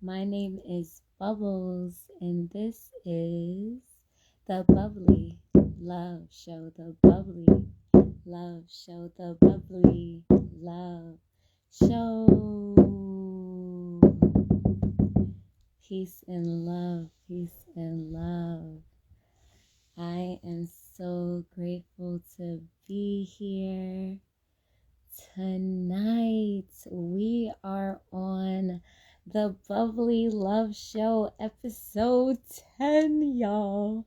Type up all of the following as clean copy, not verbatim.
My name is Bubbles, and this is the Bubbly Love Show. The Bubbly Love Show. The Bubbly Love Show. Peace and love. Peace and love. I am so grateful to be here. Tonight we are on the Bubbly Love Show episode 10, y'all.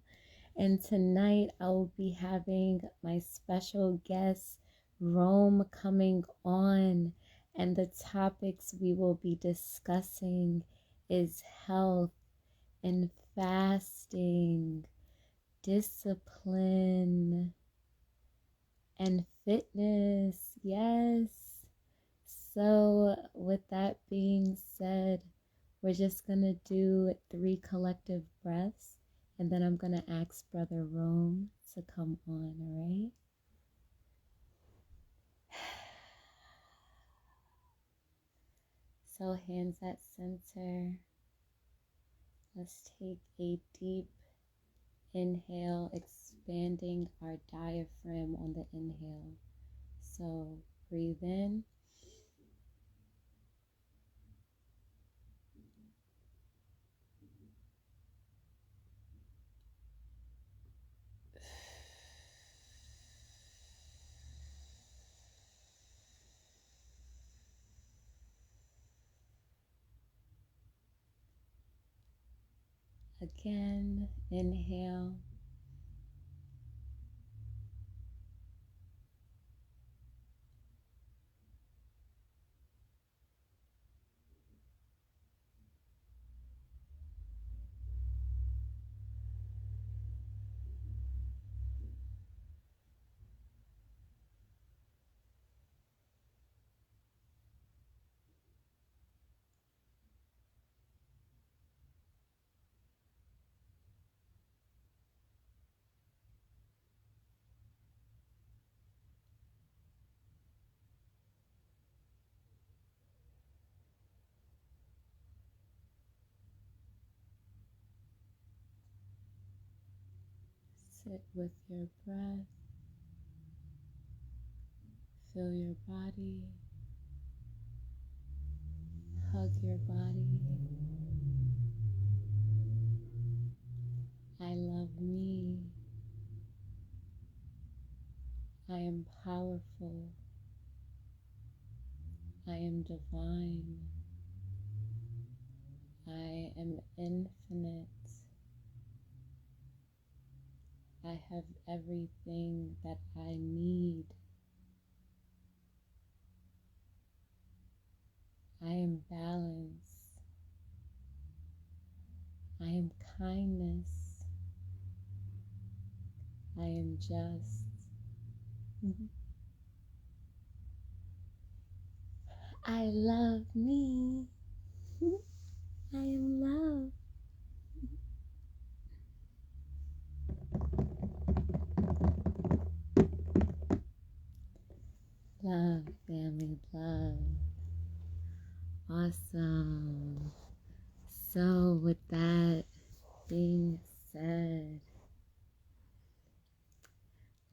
And tonight I will be having my special guest Rome coming on, and the topics we will be discussing is health and fasting, discipline, and fitness. Yes. So with that being said, we're just gonna do 3 collective breaths, and then I'm gonna ask Brother Rome to come on. All right. So hands at center. Let's take a deep inhale, expanding our diaphragm on the inhale. So breathe in. Again, inhale. Sit with your breath. Feel your body. Hug your body. I love me. I am powerful. I am divine. I am infinite. I have everything that I need. I am balance. I am kindness. I am just. I love me. I am love. Love, family, love. Awesome. So with that being said,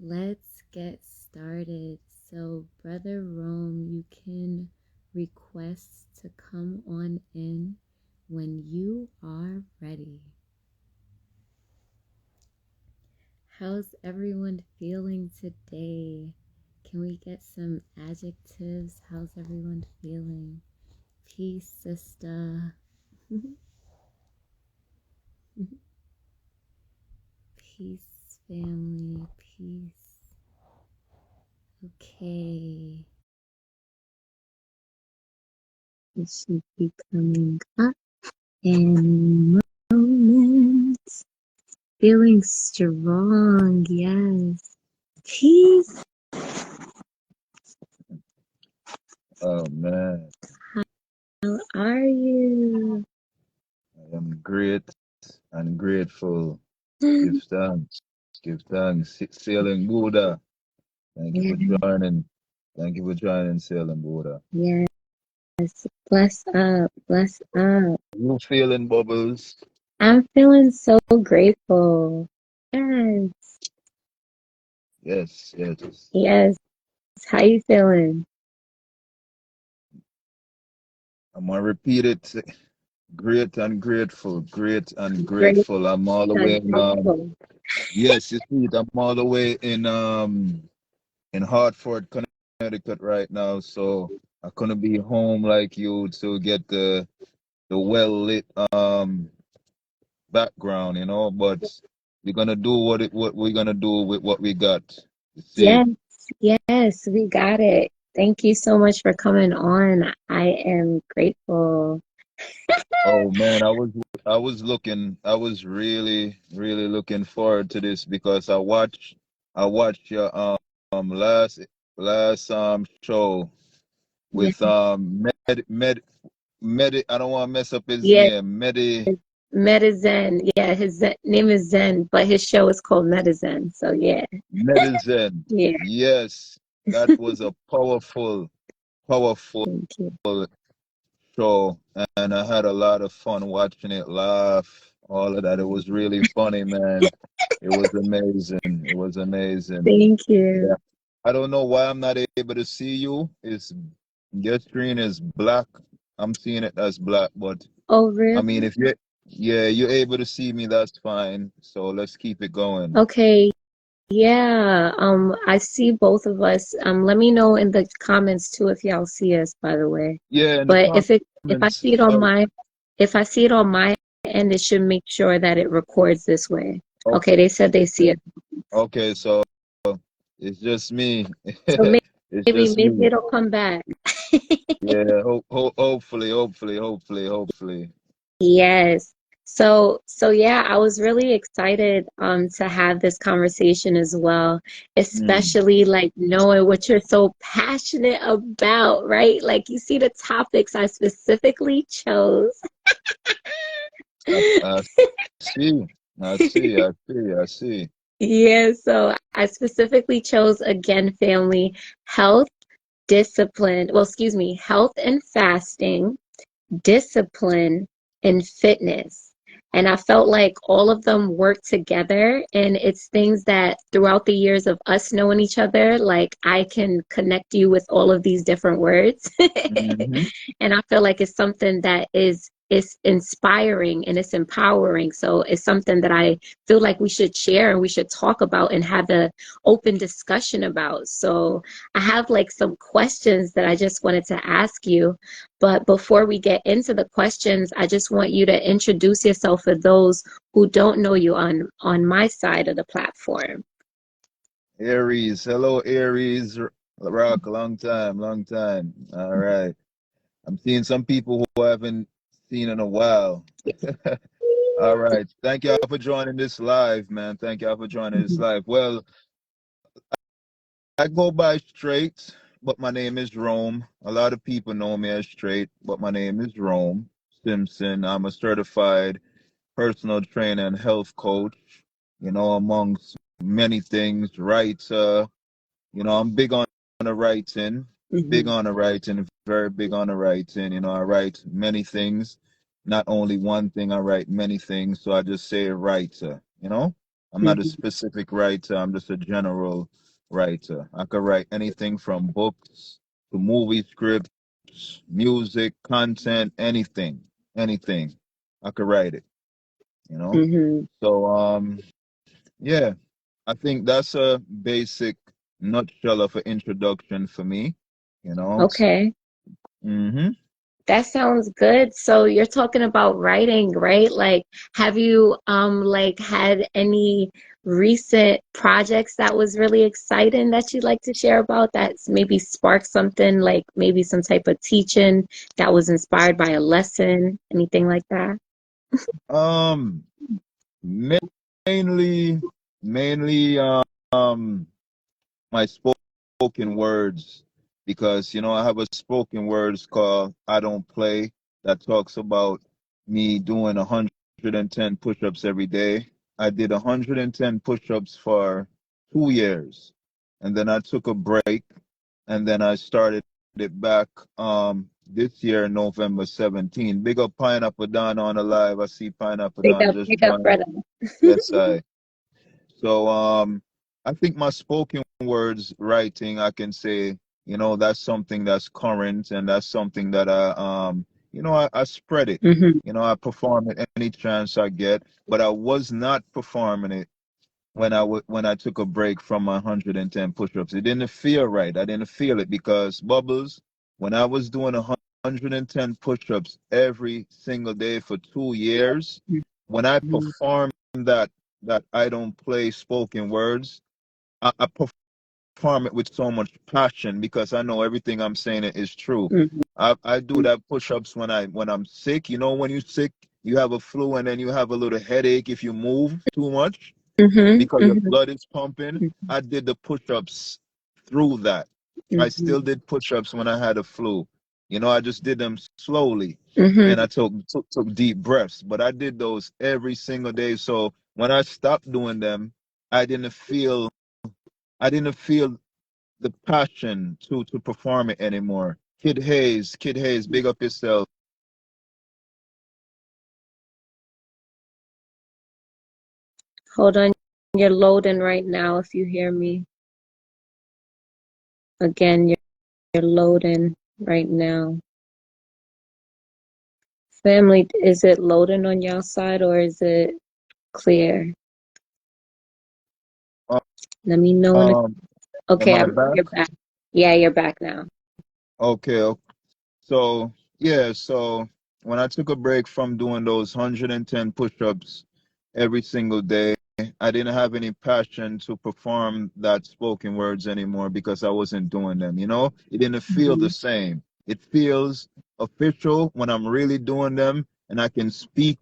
let's get started. So Brother Rome, you can request to come on in when you are ready. How's everyone feeling today? Can we get some adjectives? How's everyone feeling? Peace, sister. Peace, family. Peace. Okay. It should be coming up in moments. Feeling strong, yes. Peace. Oh man, How are you? I am great and grateful. Give thanks. Give thanks. Sailing Buddha. Thank you Yeah, for joining. Thank you for joining Sailing Buddha. yeah. Bless up, bless up. You feeling bubbles? I'm feeling so grateful. Yes, Yes, yes. yes. How you feeling? I'm gonna repeat it. Great and grateful, great and Great grateful. I'm all the way and in grateful. yes, you see it. I'm all the way in Hartford, Connecticut right now. So I couldn't be home like you to get the well lit background, but we're gonna do what we're gonna do with what we got. You see. Yes, yes, we got it. Thank you so much for coming on. I am grateful. Oh man, I was really, really looking forward to this because I watched your last show Yeah, with I don't want to mess up his yeah, name. Medizen. Yeah, his name is Zen, but his show is called Medizen. So yeah, Medizen. yeah. Yes, that was a powerful, powerful Thank you. show, and I had a lot of fun watching it, laugh, all of that. It was really funny, man. It was amazing. It was amazing. Thank Yeah. you. I don't know why I'm not able to see you. Your screen is black. I'm seeing it as black, but Oh, I really? mean, if you yeah, you're able to see me, that's fine. So let's keep it going. Okay. Yeah. I see both of us. Let me know in the comments too if y'all see us, by the way. Yeah, in the But if I comments. see it on Oh, my if I see it on my end, it should make sure that it records this way. okay. Okay, they said they see it. Okay, so it's just me. So It's just maybe me. it'll come back. Yeah, hopefully. Yes. So yeah, I was really excited to have this conversation as well, Mm. especially like knowing what you're so passionate about, right? Like you see the topics I specifically chose. I see. I see. Yeah, so I specifically chose again family, health, discipline, well, excuse me, health and fasting, discipline, and fitness. And I felt like all of them work together. And it's things that throughout the years of us knowing each other, like I can connect you with all of these different words. Hmm. And I feel like it's something that is inspiring and it's empowering. So it's something that I feel like we should share and we should talk about and have an open discussion about. So I have like some questions that I just wanted to ask you. But before we get into the questions, I just want you to introduce yourself for those who don't know you on my side of the platform. Aries, hello Aries, Rock, long time, long time. All right, I'm seeing some people who I haven't seen in a while. All right, thank y'all for joining this live, man. Thank y'all for joining this live. Well, I go by Straight, but my name is Rome. A lot of people know me as Straight, but my name is Rome Simpson. I'm a certified personal trainer and health coach, amongst many things, writer. I'm big on the writing, big Mhm, on the writing, very big on the writing. I write many things, not only one thing, I write many things. So I just say writer. I'm not a mhm, specific writer, I'm just a general writer. I could write anything from books to movie scripts, music, content, anything. I could write it, you know? mhm. So, yeah, I think that's a basic nutshell of an introduction for me, you know. Okay. Mm-hmm. That sounds good. So you're talking about writing, right? Like, have you like had any recent projects that was really exciting that you'd like to share about that's maybe sparked something like maybe some type of teaching that was inspired by a lesson, anything like that? Um, mainly, mainly, my spoken words, because I have a spoken words called "I Don't Play" that talks about me doing 110 push-ups every day. I did 110 push-ups for 2 years, and then I took a break, and then I started it back this year, November 17. Big up Pineapple Don on the live. I see Pineapple Don just Big up, joined. brother. Yes, I. So I think my spoken words writing, I can say, that's something that's current, and that's something that I spread it. Hmm. I perform it any chance I get, but I was not performing it when I took a break from my 110 push-ups. It didn't feel right. I didn't feel it because Bubbles, when I was doing 110 push-ups every single day for 2 years, when I performed that I don't play spoken words, I perform it with so much passion because I know everything I'm saying is true. Hmm. I do that push-ups when I'm sick. When you're sick, you have a flu and then you have a little headache if you move too much Hmm. because your Hmm. blood is pumping. I did the push-ups through that. I still did push-ups when I had a flu. I just did them slowly and I Hmm. took deep breaths, but I did those every single day. So when I stopped doing them, I didn't feel I didn't feel the passion to perform it anymore. Kid Hayes, big up yourself. Hold on. You're loading right now if you hear me. Again, you're loading right now. Family, is it loading on y'all side or is it clear? Let me know when Um, am okay, I back? you're back. Yeah, you're back now. Okay, okay. So, yeah, so when I took a break from doing those 110 push-ups every single day, I didn't have any passion to perform that spoken words anymore because I wasn't doing them, It didn't feel the Hmm. same. It feels official when I'm really doing them and I can speak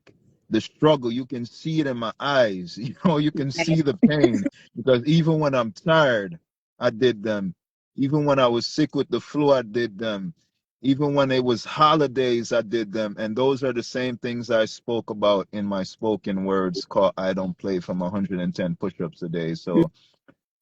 the struggle. You can see it in my eyes. You can see the pain because even when I'm tired, I did them. Even when I was sick with the flu, I did them. Even when it was holidays, I did them. And those are the same things I spoke about in my spoken words called I Don't Play from 110 push-ups a day. So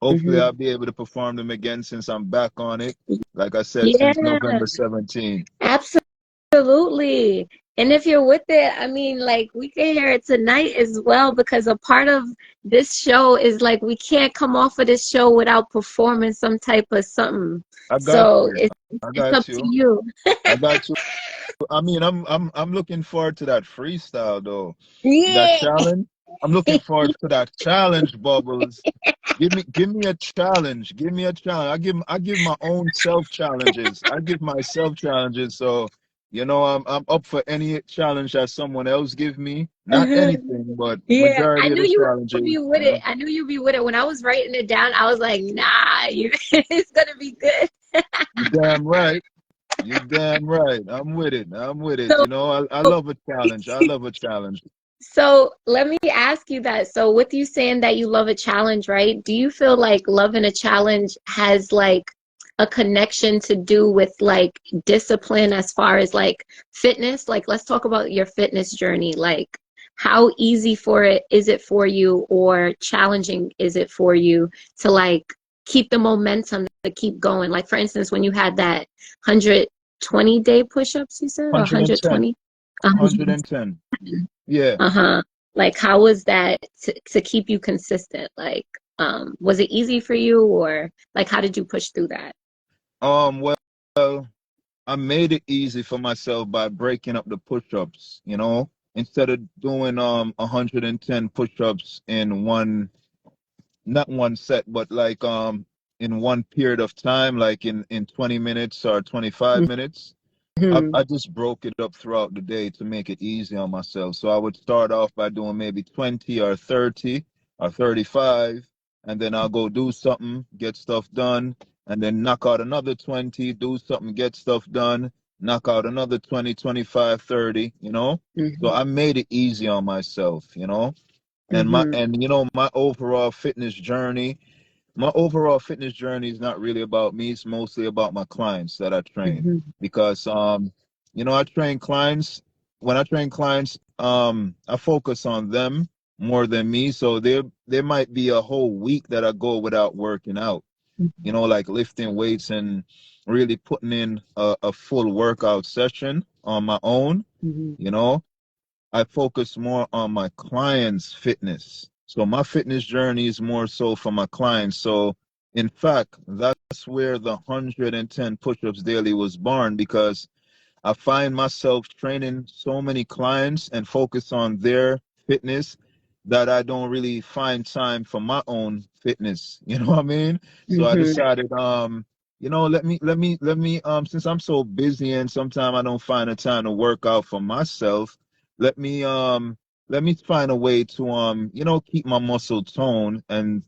hopefully Hmm. I'll be able to perform them again since I'm back on it. Like I said, Yeah, since November 17th. absolutely. And if you're with it, I mean, like we can hear it tonight as well because a part of this show is like we can't come off of this show without performing some type of something. I got So you. I it's up got to you. you. I got you. I mean, I'm looking forward to that freestyle though. That Yeah. challenge. I'm looking forward to that challenge, Bubbles. Give me a challenge. Give me a challenge. I give my own self challenges. I give myself challenges. So, I'm up for any challenge that someone else give me. Not anything, but Yeah, I majority of knew the you would challenges, be with it. I knew you'd be with it. When I was writing it down, I was like, nah, it's gonna be good. You damn right. You damn right. I'm with it. I'm with it. So I love a challenge. I love a challenge. So let me ask you that. So with you saying that you love a challenge, right? Do you feel like loving a challenge has like a connection to do with like discipline as far as like fitness? Like let's talk about your fitness journey. Like how easy for it is it for you or challenging is it for you to like keep the momentum to keep going? Like for instance, when you had that 120-day push-ups, you said, or 110. 120? 110. Yeah. Uh-huh. Like how was that to keep you consistent? Like, was it easy for you or like how did you push through that? Well, I made it easy for myself by breaking up the push-ups, instead of doing 110 push-ups in one, not one set, but like in one period of time, like in 20 minutes or 25 minutes. Hmm. I just broke it up throughout the day to make it easy on myself. So I would start off by doing maybe 20 or 30 or 35, and then I'll go do something, get stuff done, and then knock out another 20, do something, get stuff done, knock out another 20, 25, 30. So Hmm. I made it easy on myself. And my Hmm. and my overall fitness journey is not really about me. It's mostly about my clients that I train Hmm. because I train clients. When I train clients, I focus on them more than me. So there might be a whole week that I go without working out. like lifting weights and really putting in a full workout session on my own. Mm-hmm. You know, I focus more on my clients' fitness. So my fitness journey is more so for my clients. So in fact, that's where the 110 push-ups daily was born, because I find myself training so many clients and focus on their fitness that I don't really find time for my own fitness. You know what I mean? So I Mm-hmm. decided, since I'm so busy and sometimes I don't find the time to work out for myself, let me, let me find a way to, keep my muscle tone. And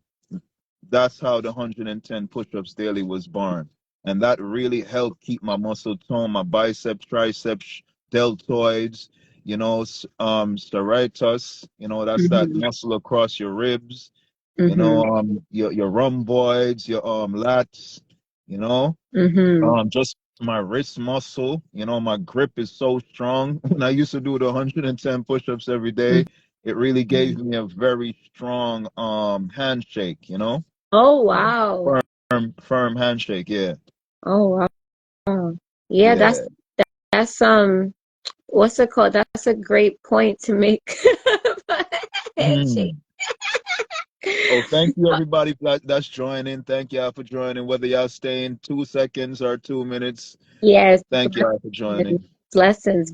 that's how the 110 push-ups daily was born. And that really helped keep my muscle tone, my biceps, triceps, deltoids, serratus, that's that Mm-hmm. muscle across your ribs, Mm-hmm. your rhomboids, your lats, you know, Mm-hmm. just my wrist muscle, my grip is so strong. When I used to do the 110 push-ups every day, it really gave me a very strong handshake, Oh wow. firm handshake. Yeah, Oh wow. Yeah, yeah. that's what's it called? That's a great point to make. Handshake. Mm. Oh, thank you, everybody that's joining. Thank y'all for joining. Whether y'all stay in 2 seconds or 2 minutes, Yes, thank y'all for joining. blessings.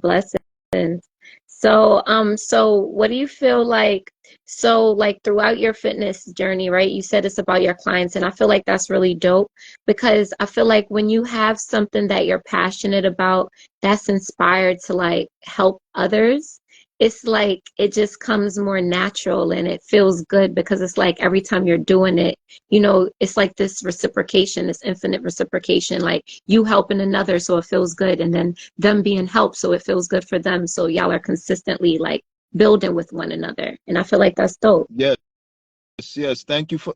So what do you feel like? So, like throughout your fitness journey, right? You said it's about your clients, and I feel like that's really dope because I feel like when you have something that you're passionate about, that's inspired to like help others, it's like it just comes more natural and it feels good because it's like every time you're doing it, it's like this reciprocation, this infinite reciprocation, like you helping another, so it feels good, and then them being helped, so it feels good for them. So y'all are consistently like building with one another, and I feel like that's dope. Yes, yes. Thank you for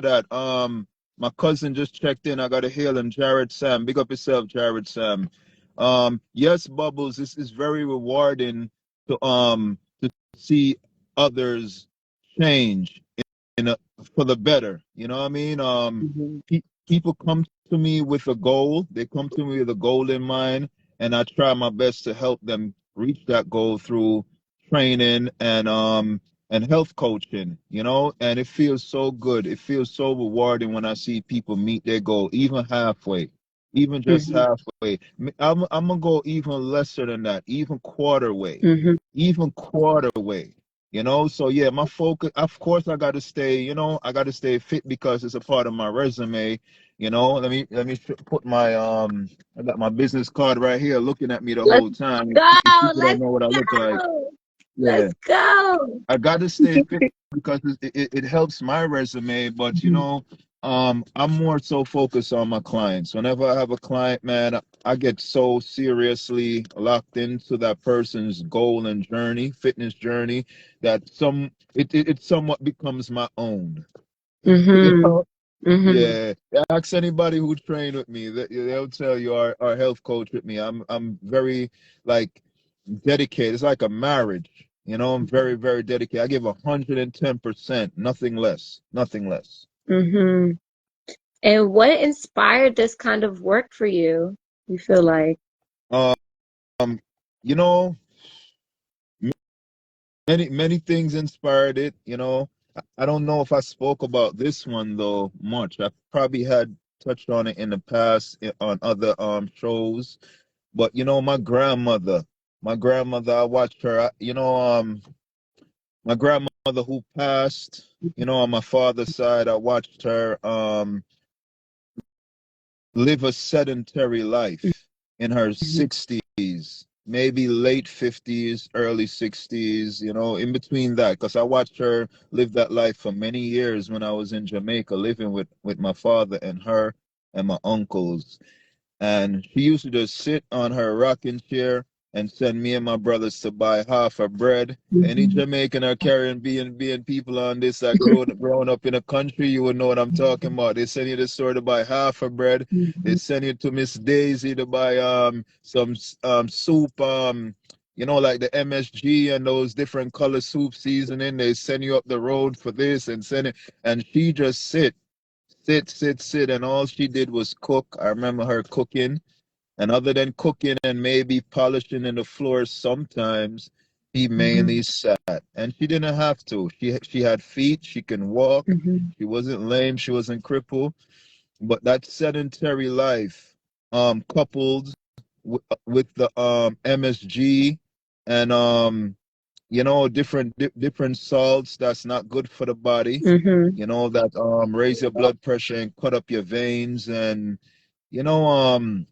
that. My cousin just checked in. I got to hail him, Jared Sam. Big up yourself, Jared Sam. Yes, Bubbles, this is very rewarding to see others change in a, for the better. You know what I mean? Mhm. People come to me with a goal. They come to me with a goal in mind, and I try my best to help them reach that goal through training and health coaching. And it feels so good. It feels so rewarding when I see people meet their goal, even halfway, even just Mhm. halfway. I'm gonna go even lesser than that, even quarter way, Mhm. even quarter way. So yeah, my focus, of course, I got to stay fit because it's a part of my resume. Let me put my I got my business card right here looking at me the Let's whole time. If go. people don't Let's know what I look like. go. Yeah, Let's go. I got to stay fit because it helps my resume, but Mhm. I'm more so focused on my clients. Whenever I have a client, man, I get so seriously locked into that person's goal and journey, fitness journey, that it somewhat becomes my own. You Mhm. know? Mhm. Yeah. Ask anybody who trained with me, they'll tell you our health coach with me. I'm very like dedicated. It's like a marriage. I'm very, very dedicated. I give 110%, nothing less, nothing less. Mhm. And what inspired this kind of work for you? You feel like? Um, you know, many, many things inspired it. I don't know if I spoke about this one though much. I probably had touched on it in the past on other shows, but my grandmother, I watched her. My grandmother who passed, on my father's side, I watched her live a sedentary life in her Mhm. 60s, maybe late 50s, early 60s, in between that. Because I watched her live that life for many years when I was in Jamaica, living with my father and her and my uncles. And she used to just sit on her rocking chair and send me and my brothers to buy half a bread. Any Mhm. Jamaican or Caribbean people on this that grown up in a country, you would know what I'm talking about. They send you to the store to buy half a bread. They Mhm. send you to Miss Daisy to buy some soup, like the MSG and those different color soup seasoning. They send you up the road for this and send it, and she just sit, and all she did was cook. I remember her cooking, and other than cooking and maybe polishing in the floor sometimes, she Mhm. mainly sat. And she didn't have to. She had feet, she can walk. Mhm. She wasn't lame, she wasn't crippled. But that sedentary life, coupled with the MSG and different salts that's not good for the body, Mhm. that raise your blood pressure and cut up your veins, and you know um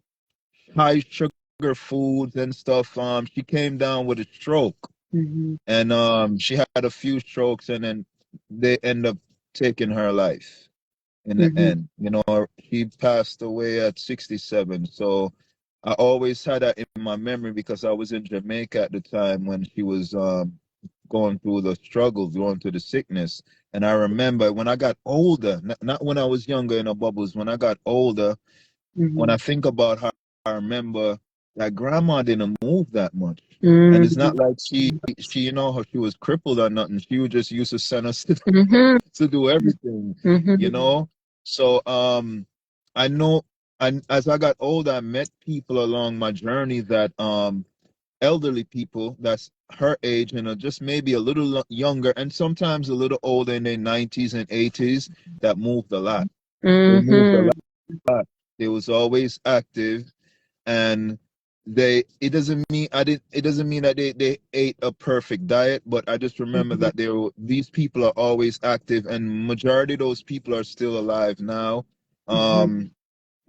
high sugar foods and stuff. She came down with a stroke, Mhm. and she had a few strokes, and then they end up taking her life in the Mhm. end. She passed away at 67. So I always had that in my memory because I was in Jamaica at the time when she was going through the struggles, going through the sickness. And I remember when I got older, not when I was younger in the bubbles, when I got older, when I Mhm. think about her, I remember that grandma didn't move that much. And it's not Mhm. like she how she was crippled or nothing. She would just used to send us Mhm. to do everything, you Mhm. know. So I know, and as I got older, I met people along my journey that elderly people that's her age and just maybe a little younger and sometimes a little older in their 90s and 80s that moved a lot. They moved a Mhm. lot. They was always active, and it doesn't mean that they ate a perfect diet, but I just remember Mhm. that these people are always active, and majority of those people are still alive now. Mhm. um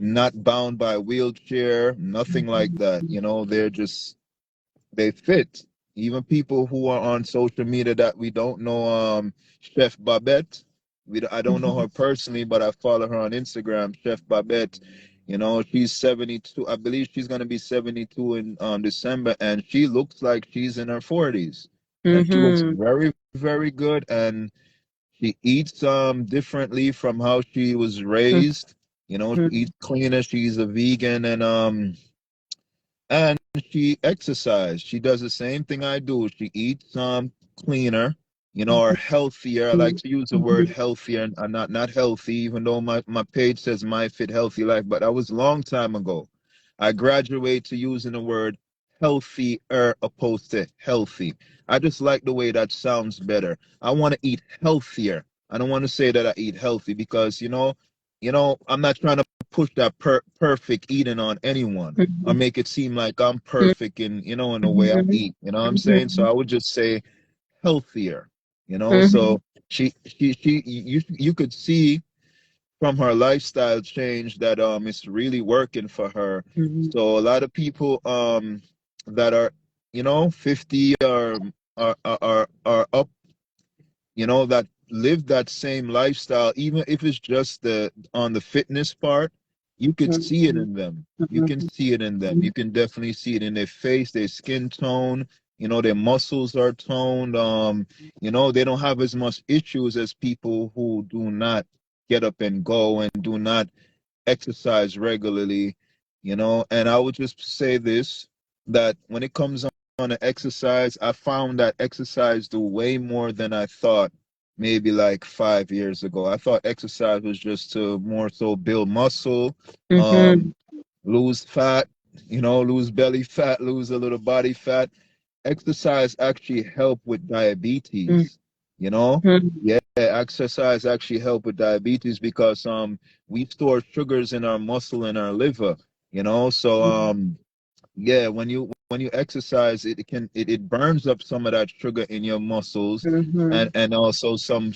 Not bound by a wheelchair, nothing like that. They're just, they fit. Even people who are on social media that we don't know, Chef Babette. I don't know Mhm. her personally, but I follow her on Instagram, Chef Babette. She's 72. I believe she's gonna be 72 in December, and she looks like she's in her 40s, and she looks Mhm. very, very good. And she eats differently from how she was raised. She eats cleaner. She's a vegan, and she exercises. She does the same thing I do. She eats cleaner, or healthier. I like to use the word Mhm. healthier and not healthy, even though my page says my fit healthy life, but that was a long time ago. I graduate to using the word healthier opposed to healthy. I just like the way that sounds better. I want to eat healthier. I don't want to say that I eat healthy because I'm not trying to push that perfect eating on anyone or Mhm. make it seem like I'm perfect in the way I Mhm. eat. You know what I'm saying? So Mhm. I would just say healthier. Mhm. So you could see from her lifestyle change that it's really working for her. Mhm. So a lot of people that are 50 or are up, that live that same lifestyle, even if it's just the on the fitness part, you could see it Mhm. in them. You can Mhm. see it in them. You can definitely see it in their face, their skin tone, their muscles are toned. They don't have as much issues as people who do not get up and go and do not exercise regularly. And I would just say this, that when it comes on to exercise, I found that exercise do way more than I thought maybe like 5 years ago. I thought exercise was just to more so build muscle, um, Mhm. lose fat, lose belly fat, lose a little body fat. Exercise actually help with diabetes, you know? Mhm. Yeah, exercise actually help with diabetes because we store sugars in our muscle and our liver, so yeah, when you exercise, it burns up some of that sugar in your muscles, and Mhm. and also some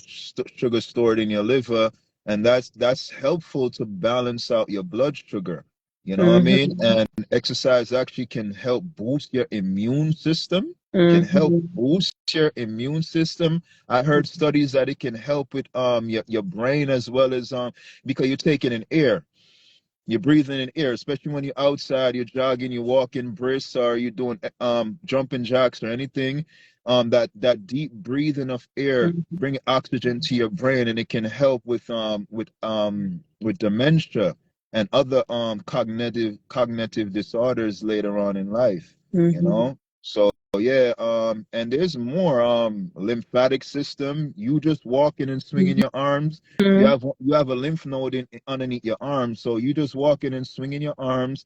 sugar stored in your liver, and that's helpful to balance out your blood sugar. You know what I mean? Mhm. And exercise actually can help boost your immune system. Can help Mhm. boost your immune system. I heard studies that it can help with your brain as well as because you're taking in air, you're breathing in air, especially when you're outside, you're jogging, you're walking brisk, or you're doing jumping jacks or anything. That deep breathing of air Mhm. bring oxygen to your brain, and it can help with dementia and other cognitive disorders later on in life. Mhm. So yeah, and there's more. Lymphatic system. You just walking and swinging your arms. Mhm. You have a lymph node underneath your arm, so you just walking and swinging your arms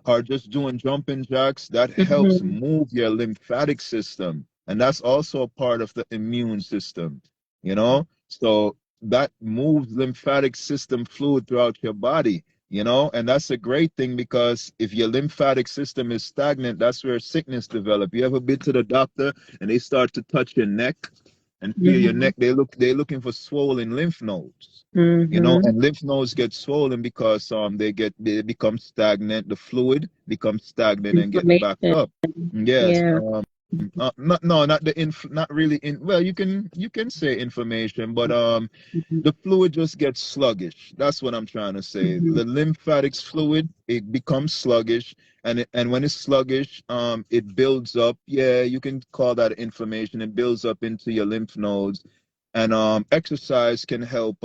are just doing jumping jacks, that helps Mhm. move your lymphatic system. And that's also a part of the immune system, you know? So that moves lymphatic system fluid throughout your body, you know? And that's a great thing because if your lymphatic system is stagnant, that's where sickness develop. You ever been to the doctor and they start to touch your neck and feel your Mhm. neck? They're looking for swollen lymph nodes, you know, Mhm. and lymph nodes get swollen because they become stagnant, the fluid becomes stagnant and get backed Inflammation. up. Yes. Yeah. Not no not the not really in well you can say information, but Mhm. the fluid just gets sluggish. That's what I'm trying to say. Mhm. The lymphatic fluid, it becomes sluggish, and when it's sluggish, it builds up. Yeah, you can call that inflammation. It builds up into your lymph nodes, and exercise can help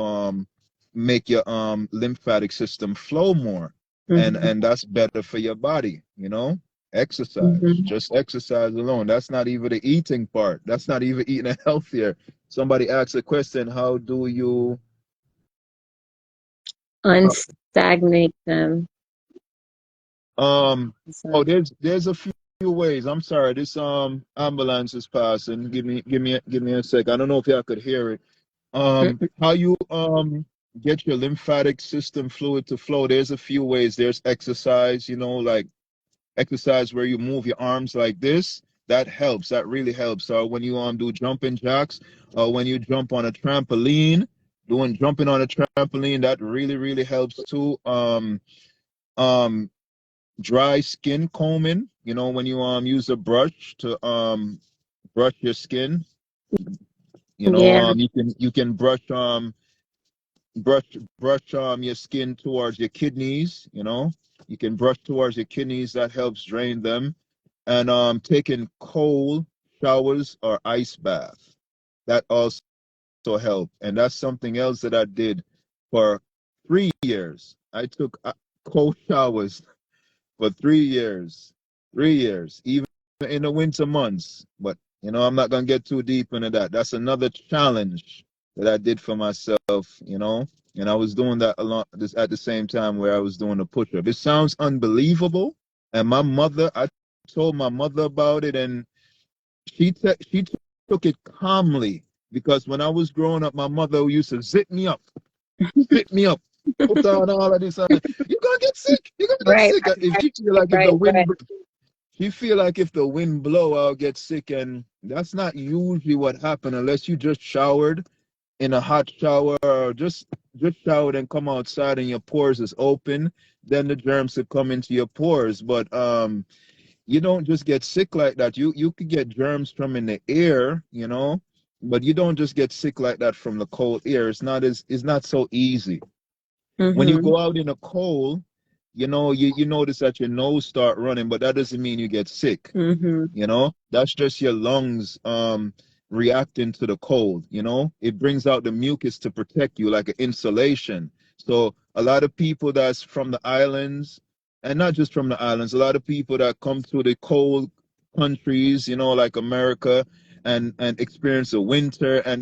make your lymphatic system flow more, Mhm. and that's better for your body. You know, exercise, Mhm. just exercise alone. That's not even the eating part. That's not even eating healthier. Somebody asked a question, how do you Unstagnate them. um oh, So, there's a few ways. I'm sorry, this ambulance is passing. Give me a sec. I don't know if y'all could hear it. mm-mm. How you get your lymphatic system fluid to flow. There's a few ways. There's exercise, you know, like exercise where you move your arms like this. That helps. That really helps. When you do jumping jacks, when you jump on a trampoline, doing jumping on a trampoline, that really helps too. Um, dry skin combing. You know, when you use a brush to brush your skin. You know, Yeah. you can brush your skin towards your kidneys. You know, you can brush towards your kidneys. That helps drain them. And taking cold showers or ice bath. That also help. And that's something else that I did for 3 years. I took cold showers for 3 years. 3 years, even in the winter months. But you know, I'm not gonna get too deep into that. That's another challenge that I did for myself, you know. And I was doing that along this at the same time where I was doing the push-up. It sounds unbelievable. And I told my mother about it, and she took it calmly because when I was growing up, my mother used to zip me up, put on all of this. You're gonna get sick. You're gonna get Right, sick. If she feel right, like if the right, wind, right. she feel like if the wind blow, I'll get sick, and that's not usually what happened unless you just showered in a hot shower or just showered and come outside and your pores is open. Then the germs could come into your pores, but you don't just get sick like that. You could get germs from in the air, you know, but you don't just get sick like that from the cold air. It's not so easy. When you Mhm. go out in the cold, you know, you notice that your nose start running, but that doesn't mean you get sick. Mhm. You know, that's just your lungs reacting to the cold. You know, it brings out the mucus to protect you like an insulation. So a lot of people that's from the islands, and not just from the islands, a lot of people that come to the cold countries, you know, like America, and experience the winter, and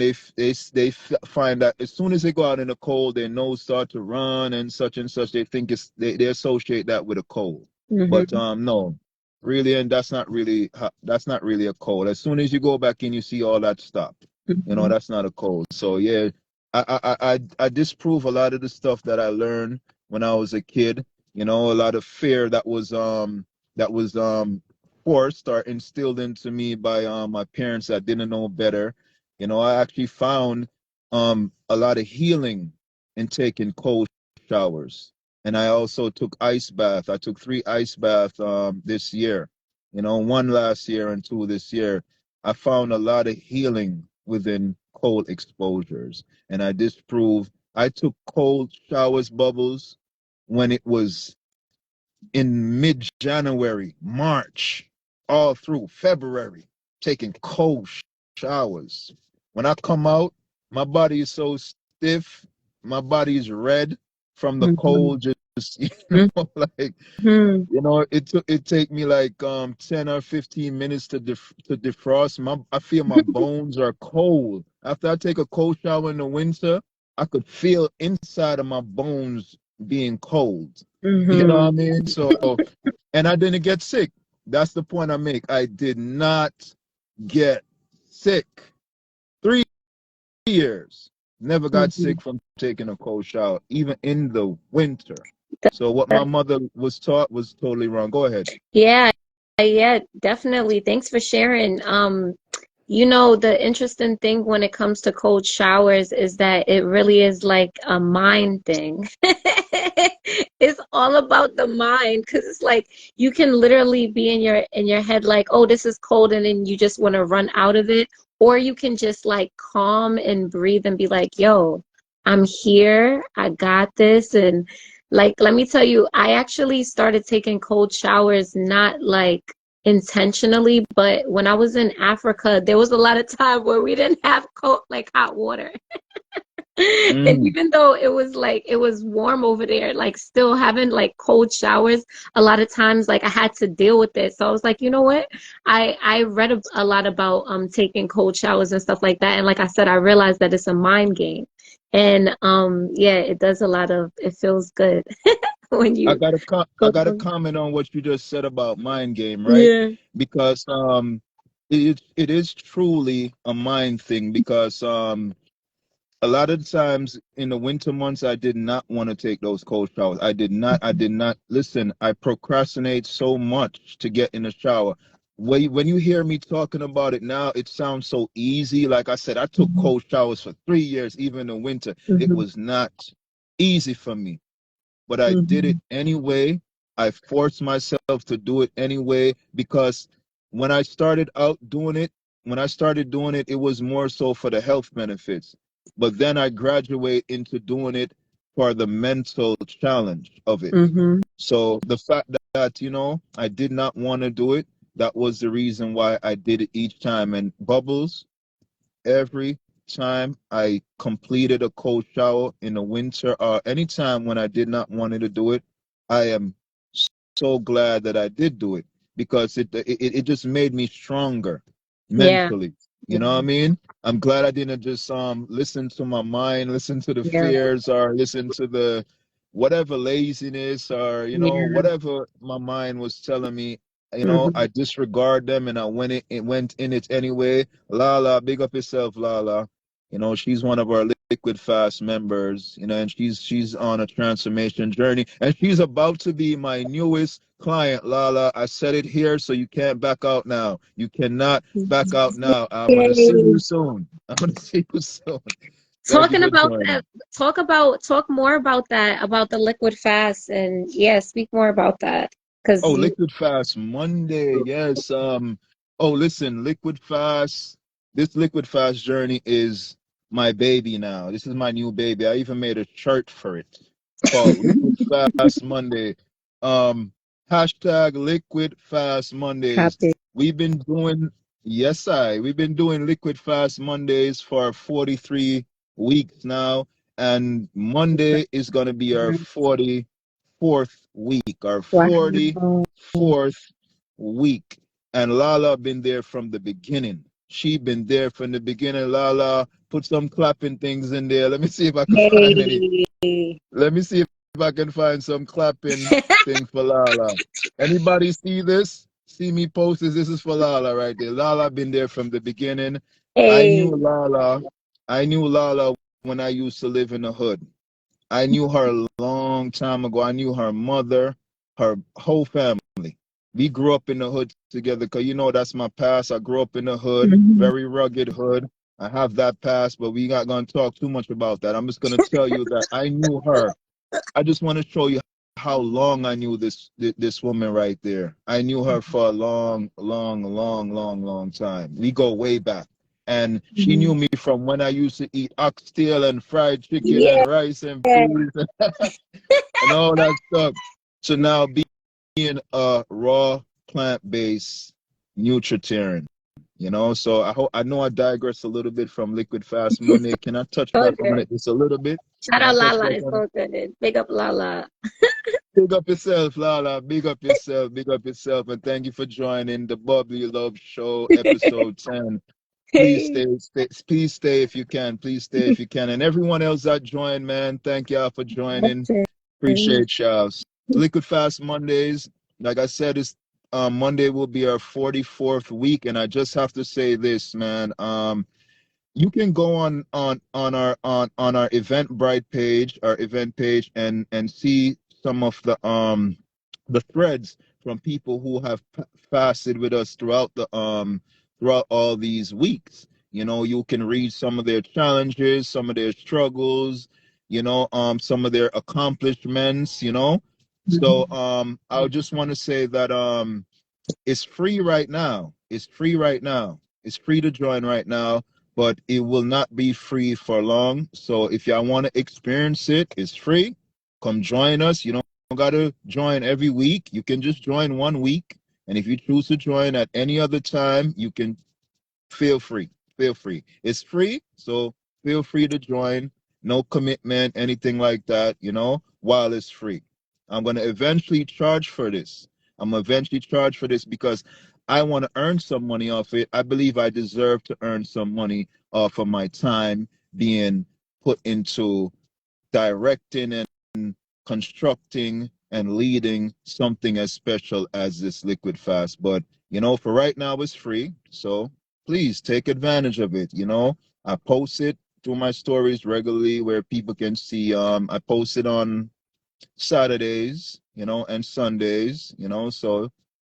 find that as soon as they go out in the cold, their nose start to run and such. They think they associate that with a cold, but Mhm. no, really, and that's not really a cold. As soon as you go back in, you see all that stop. You know, Mhm. that's not a cold. So yeah, I disprove a lot of the stuff that I learned when I was a kid. You know, a lot of fear that was forced or instilled into me by my parents that didn't know better. You know, I actually found a lot of healing in taking cold showers, and I also took ice bath. I took 3 ice baths this year. You know, one last year and 2 this year. I found a lot of healing within cold exposures, and I disproved. I took cold showers, bubbles, when it was in mid-January, March, all through February, taking cold showers. When I come out, my body is so stiff, my body is red from the Mhm. cold just like Mhm. it take me like 10 or 15 minutes to defrost. I feel my bones are cold. After I take a cold shower in the winter, I could feel inside of my bones being cold. You know what I Mhm. mean? So, and I didn't get sick. That's the point I make. I did not get sick. 3 years. Never got Mhm. sick from taking a cold shower, even in the winter. So what my mother was taught was totally wrong. Go ahead. Yeah, yeah, definitely. Thanks for sharing. The interesting thing when it comes to cold showers is that it really is like a mind thing. It's all about the mind because it's like you can literally be in your head like, oh, this is cold, and then you just want to run out of it, or you can just like calm and breathe and be like, yo, I'm here, I got this, and like, let me tell you, I actually started taking cold showers not like intentionally, but when I was in Africa, there was a lot of time where we didn't have cold, like hot water. And Mm. even though it was like it was warm over there, like still having like cold showers, a lot of times like I had to deal with it. So I was like, you know what? I read a lot about taking cold showers and stuff like that. And like I said, I realized that it's a mind game. And yeah, it does a lot of it feels good when I you got to I go got to through. comment on what you just said about mind game, right? Yeah. Because it is truly a mind thing because a lot of times in the winter months I did not want to take those cold showers. I did not listen. I procrastinate so much to get in the shower. When you hear me talking about it now, it sounds so easy. Like I said, I took Mhm. cold showers for 3 years, even in the winter. It Mhm. was not easy for me, but I did it Mhm. anyway. I forced myself to do it anyway because when I started out doing it, it was more so for the health benefits. But then I graduate into doing it for the mental challenge of it. Mhm. So the fact that, I did not want to do it, that was the reason why I did it each time. And Bubbles, every time I completed a cold shower in the winter or anytime when I did not want to do it, I am so glad that I did do it because it just made me stronger Yeah. mentally. You know what I Yeah. mean? I'm glad I didn't just listen to my mind, listen to the Yeah. fears or listen to the whatever laziness or Yeah. whatever my mind was telling me. Mhm. I disregard them and I went in it anyway. Lala, big up yourself, Lala. She's one of our Liquid Fast members, and she's on a transformation journey. And she's about to be my newest client, Lala. I said it here, so you can't back out now. You cannot back out now. I'm gonna see you Yay. soon. I'm gonna see you soon. Thank you Talking for about that, joining. talk more about that, about the liquid fast, and yeah, speak more about that. Oh, Because you Liquid Fast Monday. Yes. Oh, listen, Liquid Fast. This Liquid Fast journey is my baby now. This is my new baby. I even made a shirt for it called Liquid Fast Monday. Um, hashtag Liquid Fast Mondays. copy. We've been doing, yes, we've been doing Liquid Fast Mondays for 43 weeks now. And Monday is going to be our 44th week, our Wow. 44th week. And Lala been there from the beginning. She been there from the beginning. Lala, put some clapping things in there. Let me see if I can find any. Hey. Let me see if I can find some clapping thing for Lala. Anybody see this? See me post this? This is for Lala right there. Lala been there from the beginning. I Hey. knew Lala. I knew Lala when I used to live in the hood. I knew her a long time ago. I knew her mother, her whole family. We grew up in the hood together because that's my past. I grew up in the hood, Mhm. very rugged hood. I have that past, but we not going to talk too much about that. I'm just going to tell you that I knew her. I just want to show you how long I knew this woman right there. I knew her for a long, long, long, long, long time. We go way back. And she knew Mhm. me from when I used to eat oxtail and fried chicken Yeah. and rice and peas and all that stuff. So now being a raw plant-based nutritarian. You know, so I know I digress a little bit from Liquid Fast Monday. Can I touch So back on good. it just a little bit? Shout Can I out touch Lala. back It's on it? so good. Big up Lala. Big up yourself, Lala. Big up yourself. Big up yourself. And thank you for joining the Bubbly Love Show, episode 10. Please stay if you can. Please stay if you can. And everyone else that joined, man, thank y'all for joining. Appreciate y'all. Liquid Fast Mondays. Like I said, it's Monday will be our 44th week. And I just have to say this, man. You can go on our Eventbrite page, our event page, and see some of the threads from people who have fasted with us throughout all these weeks. You know, you can read some of their challenges, some of their struggles, some of their accomplishments, So I just want to say that it's free right now. It's free right now. It's free to join right now, but it will not be free for long. So if y'all want to experience it, it's free. Come join us. You don't got to join every week. You can just join 1 week. And if you choose to join at any other time, you can feel free. Feel free. It's free, so feel free to join. No commitment, anything like that, while it's free. I'm going to eventually charge for this. I'm going to eventually charge for this because I want to earn some money off it. I believe I deserve to earn some money off of my time being put into directing and constructing and leading something as special as this Liquid Fast. But, for right now, it's free. So please take advantage of it. I post it through my stories regularly where people can see. I post it on Saturdays, and Sundays, so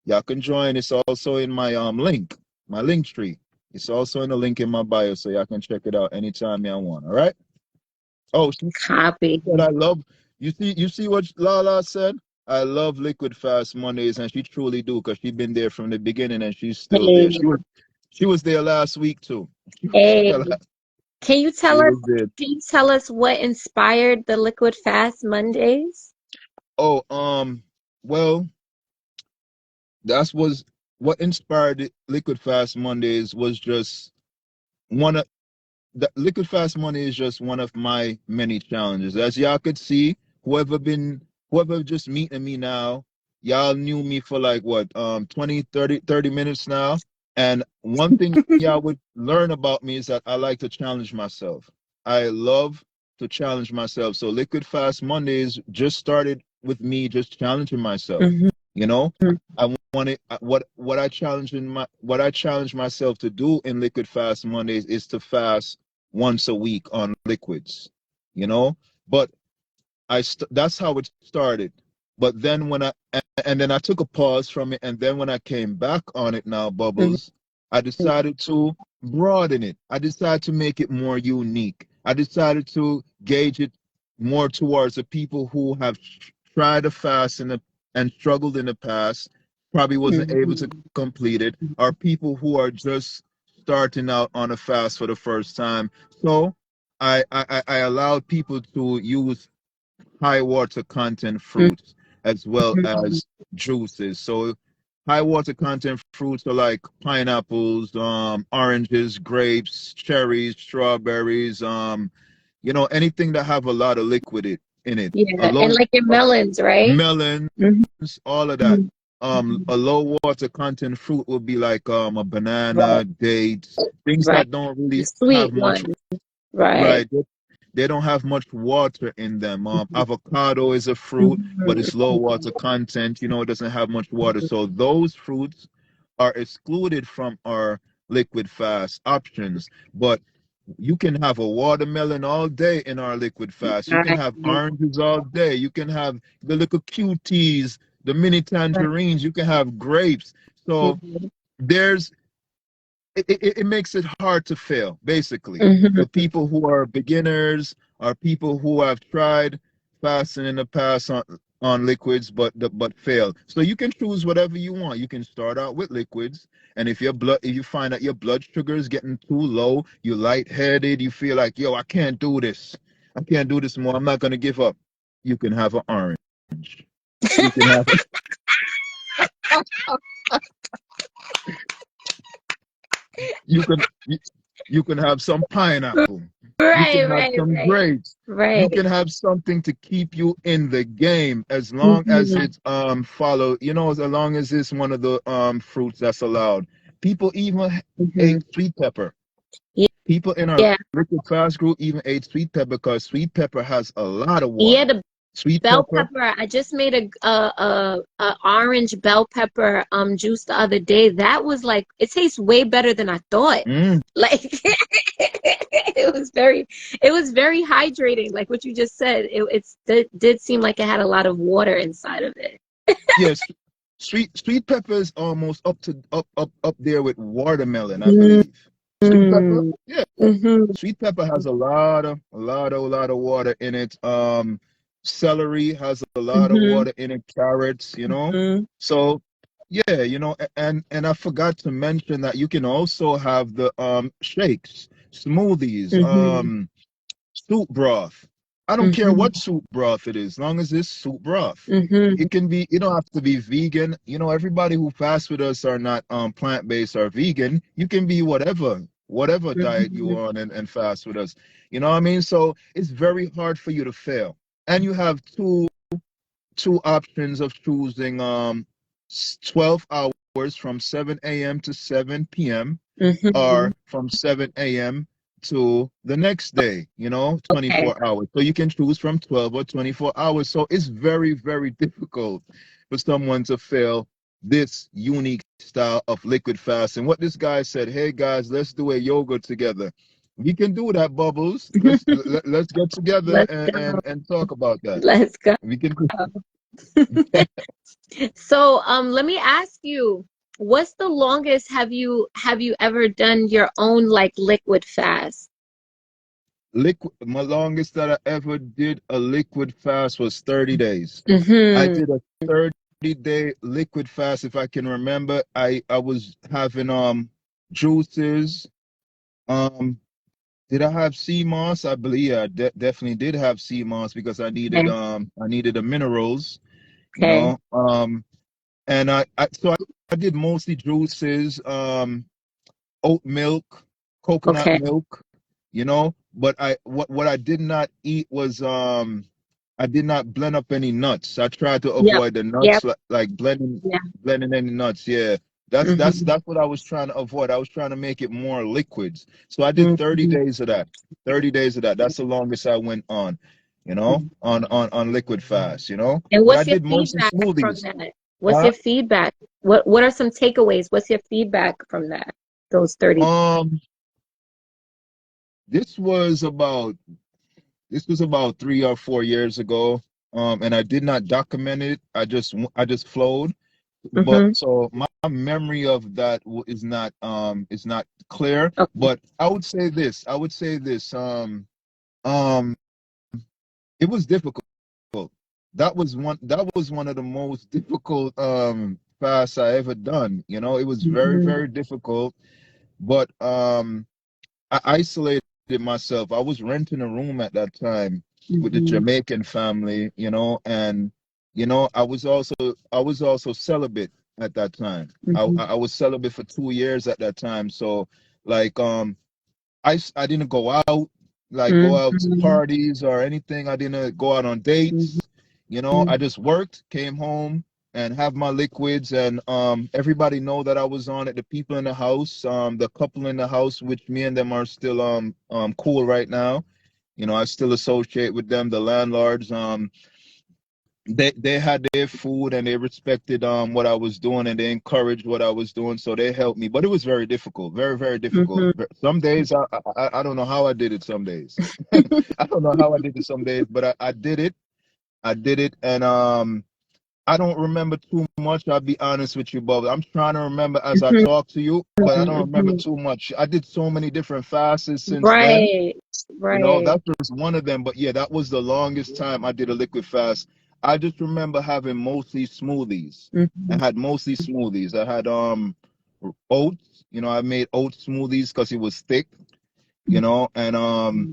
y'all can join. It's also in my link tree. It's also in the link in my bio, so y'all can check it out anytime y'all want. All right. Oh, she Copy. said I love you see what Lala said? I love Liquid Fast Mondays, and she truly do because she's been there from the beginning and she's still there. Hey, She was there last week too. She was hey. there. Can you She tell us? was there. Can you tell us what inspired the Liquid Fast Mondays? Oh, well, that was what inspired Liquid Fast Mondays was just one of the Liquid Fast Money is just one of my many challenges. As y'all could see, whoever just meeting me now, y'all knew me for like what 20, 30 minutes now. And one thing y'all would learn about me is that I like to challenge myself. I love to challenge myself. So Liquid Fast Mondays just started with me just challenging myself. Mhm. You know, I wanted what I challenge myself to do in Liquid Fast Mondays is to fast once a week on liquids, you know. But that's how it started. But then and then I took a pause from it, and then when I came back on it now, Mhm. Bubbles, I decided to broaden it. I decided to make it more unique. I decided to gauge it more towards the people who have tried to fast and struggled in the past, probably wasn't able to complete it, or people who are just starting out on a fast for the first time. So I allowed people to use high water content fruits as well as juices. So high water content fruits are like pineapples, oranges, grapes, cherries, strawberries, anything that have a lot of liquid in it. A Yeah, and low like your melons, right? melons, Mhm. all of that. A low water content fruit would be like a Right, banana, dates, things right. that don't The really sweet have much. ones, right? Right. They don't have much water in them. Avocado is a fruit, but Mhm. it's low water content. It doesn't have much water. So those fruits are excluded from our liquid fast options. But you can have a watermelon all day in our liquid fast. You can Right. have oranges all day. You can have the little cuties, the mini tangerines. You can have grapes. So Mhm. there's it makes it hard to fail, basically. Mhm. For people who are beginners or people who have tried fasting in the past on liquids but failed. So you can choose whatever you want. You can start out with liquids, and if you find that your blood sugar is getting too low, you're lightheaded, you feel like, yo, I can't do this. I can't do this more. I'm not gonna give up. You can have an orange. You can have You can you, you can have some pineapple. You Right, can have right, some right, grapes. You right. can have something to keep you in the game as long as Mm-hmm. it's follow, as long as it's one of the fruits that's allowed. People even Mm-hmm. ate sweet pepper. Yeah, People in our yeah, liquid fast group even ate sweet pepper because sweet pepper has a lot of yeah. water. The Sweet bell pepper. pepper. I just made a orange bell pepper juice the other day. That was like it tastes way better than I thought. Mm, Like it was very hydrating. Like what you just said. It did seem like it had a lot of water inside of it. yes, sweet pepper is almost up there with watermelon, I Mm-hmm. believe. Sweet pepper, yeah. Mm-hmm. Sweet pepper has a lot of water in it. Celery has a lot of Mm-hmm. water in it. Carrots, Mm-hmm. So yeah, and I forgot to mention that you can also have the shakes, smoothies, Mm-hmm. soup broth. I don't care Mm-hmm. what soup broth it is, as long as it's soup broth. Mm-hmm. It can be, you don't have to be vegan. Everybody who fasts with us are not plant-based or vegan. You can be whatever diet you Mm-hmm. on and fast with us. You know what I mean? So it's very hard for you to fail. And you have two options of choosing 12 hours from 7 a.m. to 7 p.m. Mm-hmm. or from 7 a.m. to the next day, Okay. 24 hours. So you can choose from 12 or 24 hours. So it's very, very difficult for someone to fail this unique style of liquid fasting. What this guy said, hey guys, let's do a yoga together. We can do that, Bubbles. Let's get together Let's go. and talk about that. Let's go. We can. So, let me ask you, what's the longest have you ever done your own like liquid fast? Liquid. My longest that I ever did a liquid fast was 30 days. I Mm-hmm. did a 30-day liquid fast. If I can remember, I was having juices. Um, did I have sea moss? I believe I definitely did have sea moss because Okay. I needed the minerals, you Okay. know. And I did mostly juices, oat milk, coconut Okay. milk, but what I did not eat was I did not blend up any nuts. I tried to Yep. avoid the Yep. nuts, like Yeah. blending any nuts. Yeah. That's that's Mm-hmm. that's what I was trying to avoid. I was trying to make it more liquids. So I did 30 Mm-hmm. days of that. 30 days of that. That's the longest I went on, on liquid fast, And But I what's your did mostly feedback from smoothies. that? What's Uh, your feedback? What are some takeaways? What's your feedback from that? Those 30. um this was about This was about 3 or 4 years ago, and I did not document it. I just flowed, but Mm-hmm. so my memory of that is not clear. Okay. But I would say this. I would say this. Um, it was difficult. That was one of the most difficult fasts I ever done. It was very, Mm-hmm. very difficult. But I isolated myself. I was renting a room at that time with the Mm-hmm. Jamaican family, and I was also celibate at that time. I was celibate for 2 years at that time. So like I didn't go out, like go out to Mm-hmm. parties or anything. I didn't go out on Mm-hmm. dates. I just worked, came home, and have my liquids, and everybody know that I was on it. The people in the house, the couple in the house, which me and them are still cool right now. I still associate with them. The landlords, they had their food and they respected what I was doing, and they encouraged what I was doing, so they helped me. But it was very difficult, very, very difficult. Mm-hmm. Some days I don't know how I did it. Some days I don't know how I did it. Some days, but I did it. I did it, and I don't remember too much. I'll be honest with you, Bob. I'm trying to remember as I Mm-hmm. talk to you, but I don't remember Mm-hmm. too much. I did so many different fasts since then. Right. Right. That's just one of them. But yeah, that was the longest time I did a liquid fast. I just remember having mostly smoothies. I Mm-hmm. had mostly smoothies. I had oats. I made oat smoothies because it was thick. And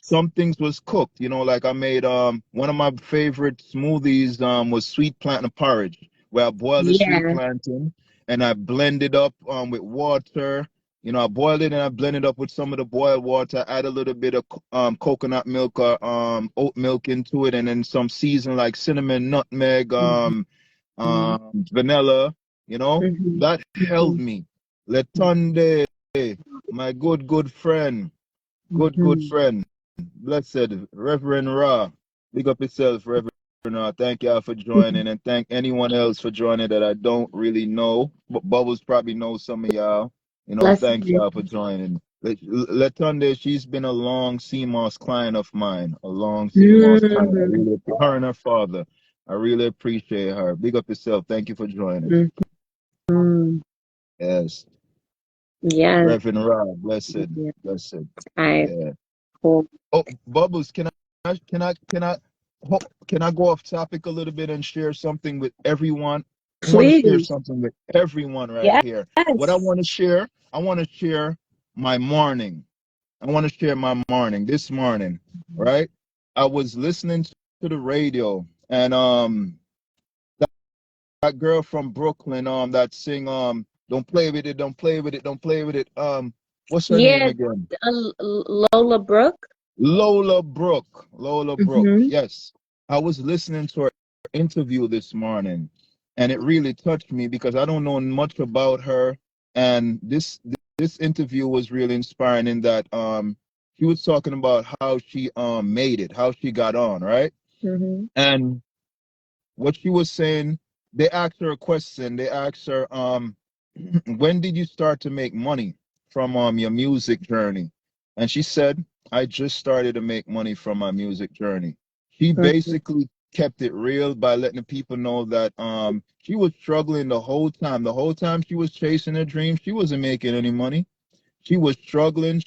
some things was cooked. Like I made one of my favorite smoothies was sweet plantain porridge, where I boiled the sweet Yeah. plantain and I blended up with water, I boiled it and I blended up with some of the boiled water, add a little bit of coconut milk or oat milk into it, and then some season like cinnamon, nutmeg, Mhm. vanilla, Mhm. that held Mhm. me. Letonde, my good friend, good Mhm. friend. Blessed Reverend Ra. Big up yourself, Reverend Ra. Thank y'all for joining, and thank anyone else for joining that I don't really know. But Bubbles probably knows some of y'all. Bless Thanks you. y'all for joining. Letunde, she's been a long CMOS client of mine. A long CMOS client. Mm. Her and her father. I really appreciate her. Big up yourself. Thank you for joining. Mhm. Yes. Yes. Reverend Ra, blessed. Yeah. Blessed. All right. Yeah. Cool. Oh, Bubbles, can I go off topic a little bit and share something with everyone? I want to share Please. something with everyone right Yes. here. What I want to share my morning. I want to share my morning. This morning, right? I was listening to the radio, and that girl from Brooklyn that sing don't play with it, don't play with it, don't play with it. What's her name Yeah. again? Lola Brooke. Lola Brooke. Lola Brooke. Mm-hmm. Yes. I was listening to her interview this morning, and it really touched me because I don't know much about her. And this interview was really inspiring in that she was talking about how she made it, how she got on, right? Mm-hmm. And what she was saying, they asked her a question. They asked her, when did you start to make money from your music journey? And she said, I just started to make money from my music journey. She Mm-hmm. basically kept it real by letting the people know that she was struggling the whole time. The whole time she was chasing her dream, she wasn't making any money. She was struggling,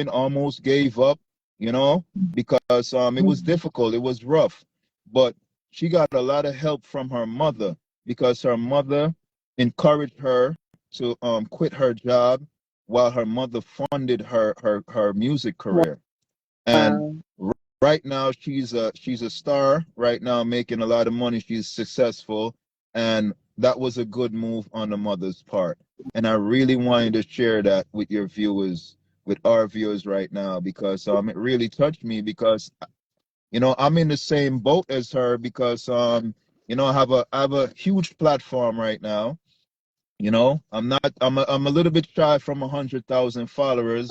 almost gave up, because it was difficult, it was rough. But she got a lot of help from her mother because her mother encouraged her to quit her job while her mother funded her music career. And Wow. right now she's a star right now, making a lot of money. She's successful, and that was a good move on the mother's part. And I really wanted to share that with your viewers, with our viewers right now, because it really touched me because I'm in the same boat as her because I have a huge platform right now. I'm a little bit shy from 100,000 followers,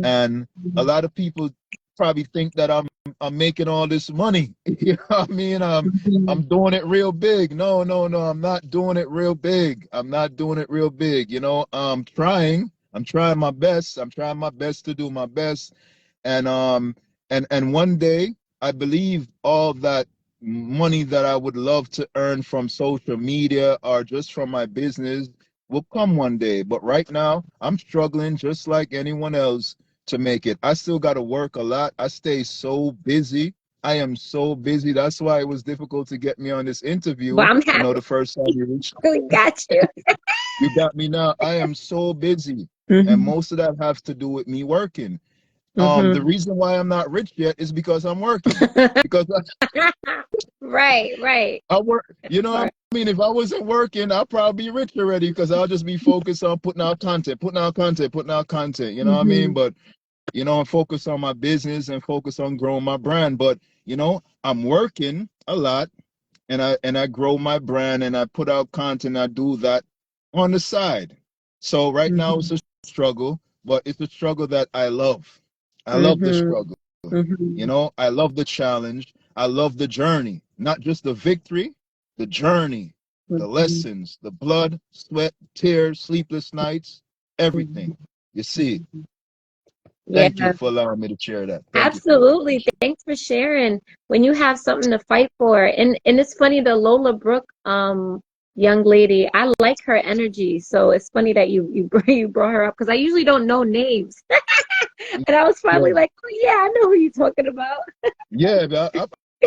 and a lot of people probably think that I'm making all this money. You know what I mean? I'm Mhm. doing it real big. No, no, no, I'm not doing it real big. I'm not doing it real big. I'm trying. I'm trying my best. I'm trying my best to do my best, and one day I believe all that money that I would love to earn from social media or just from my business will come one day. But right now I'm struggling just like anyone else to make it. I still got to work a lot. I stay so busy. I am so busy. That's why it was difficult to get me on this But interview. I'm happy The first time you reached, we got you. you got me now. I am so busy. And Mm-hmm. most of that has to do with me working. The Mm-hmm. reason why I'm not rich yet is because I'm working. Because Right, right. I work, Part. I mean, if I wasn't working, I'd probably be rich already because I'll just be focused on putting out content, putting out content, putting out content. You know what I mean? Mm-hmm. But I'm focused on my business and focus on growing my brand. But I'm working a lot, and I grow my brand and I put out content. I do that on the side. So right now Mm-hmm. it's a struggle, but it's a struggle that I love. I love the Mm-hmm. struggle. Mm-hmm. I love the challenge. I love the journey, not just the victory, the journey, the Mm-hmm. lessons, the blood, sweat, tears, sleepless nights, everything. Mm-hmm. You see, Yeah, thank you for allowing me to share that. Thank you for allowing me to absolutely. share. Thanks for sharing. When you have something to fight for, and it's funny, the Lola Brooke young lady, I like her energy. So it's funny that you brought her up because I usually don't know names. And I was finally Yeah, like, oh, yeah, I know who you're talking about. yeah, but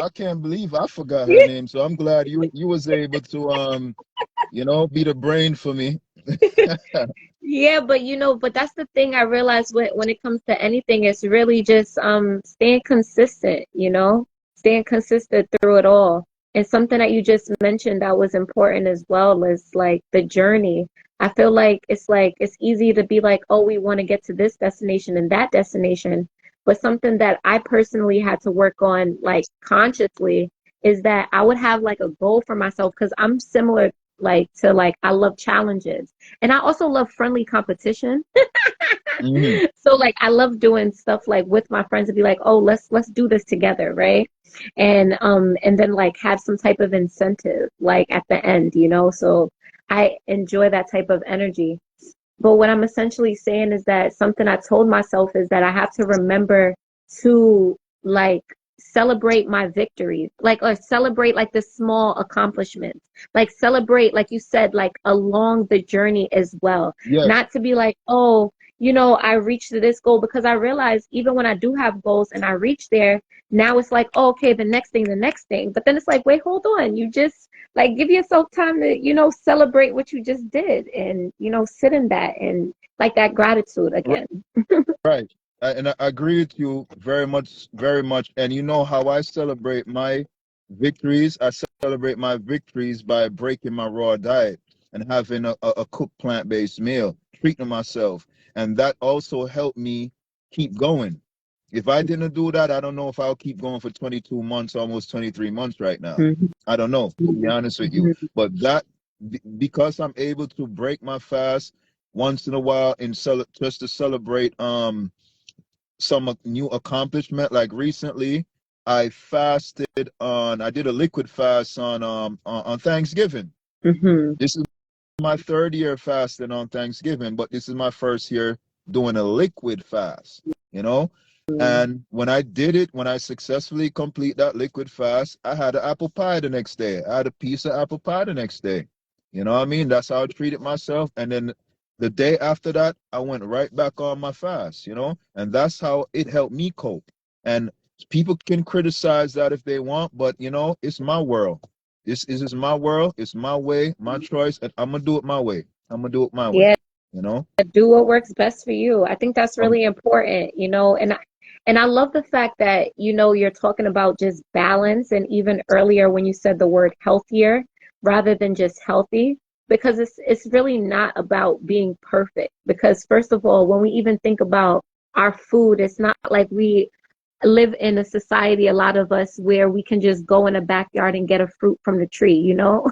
I can't believe I forgot her name. So I'm glad you was able to be the brain for me. Yeah, but but that's the thing I realized when it comes to anything, it's really just staying consistent, staying consistent through it all. And something that you just mentioned that was important as well is like the journey. I feel like it's easy to be like, oh, we want to get to this destination and that destination. But something that I personally had to work on like consciously is that I would have like a goal for myself because I'm similar like to like I love challenges and I also love friendly competition. Mm-hmm. So like I love doing stuff like with my friends to be like, oh, let's do this together, right? And then like have some type of incentive like at the end, you know? So I enjoy that type of energy. But what I'm essentially saying is that something I told myself is that I have to remember to like celebrate my victories, like or celebrate like the small accomplishments, like celebrate, like you said, like along the journey as well. Yes. Not to be like, oh, you know, I reached this goal because I realize even when I do have goals and I reach there, now it's like, oh, okay, the next thing. But then it's like, wait, hold on. You just like give yourself time to, you know, celebrate what you just did and, you know, sit in that and like that gratitude again. Right. And I agree with you very much, very much. And you know how I celebrate my victories? I celebrate my victories by breaking my raw diet and having a cooked plant-based meal, treating myself. And that also helped me keep going. If I didn't do that, I don't know if I'll keep going for 22 months, almost 23 months right now. Mhm. I don't know, to be honest with you. Mhm. But that, because I'm able to break my fast once in a while and just to celebrate some new accomplishment. Like recently, I did a liquid fast on Thanksgiving. Mhm. This is my third year fasting on Thanksgiving, but this is my first year doing a liquid fast, you know? And when I did it, when I successfully complete that liquid fast, I had an apple pie the next day. I had a piece of apple pie the next day. You know what I mean? That's how I treated myself. And then the day after that, I went right back on my fast, you know? And that's how it helped me cope. And people can criticize that if they want, but you know, it's my world. This is my world. It's my way, my choice, and I'm gonna do it my way. I'm gonna do it my way. Yeah, You know. do what works best for you. I think that's Um, really important, you know, and I love the fact that, you know, you're talking about just balance and even earlier when you said the word healthier rather than just healthy, because it's really not about being perfect. Because first of all, when we even think about our food, it's not like we live in a society, a lot of us, where we can just go in a backyard and get a fruit from the tree, you know?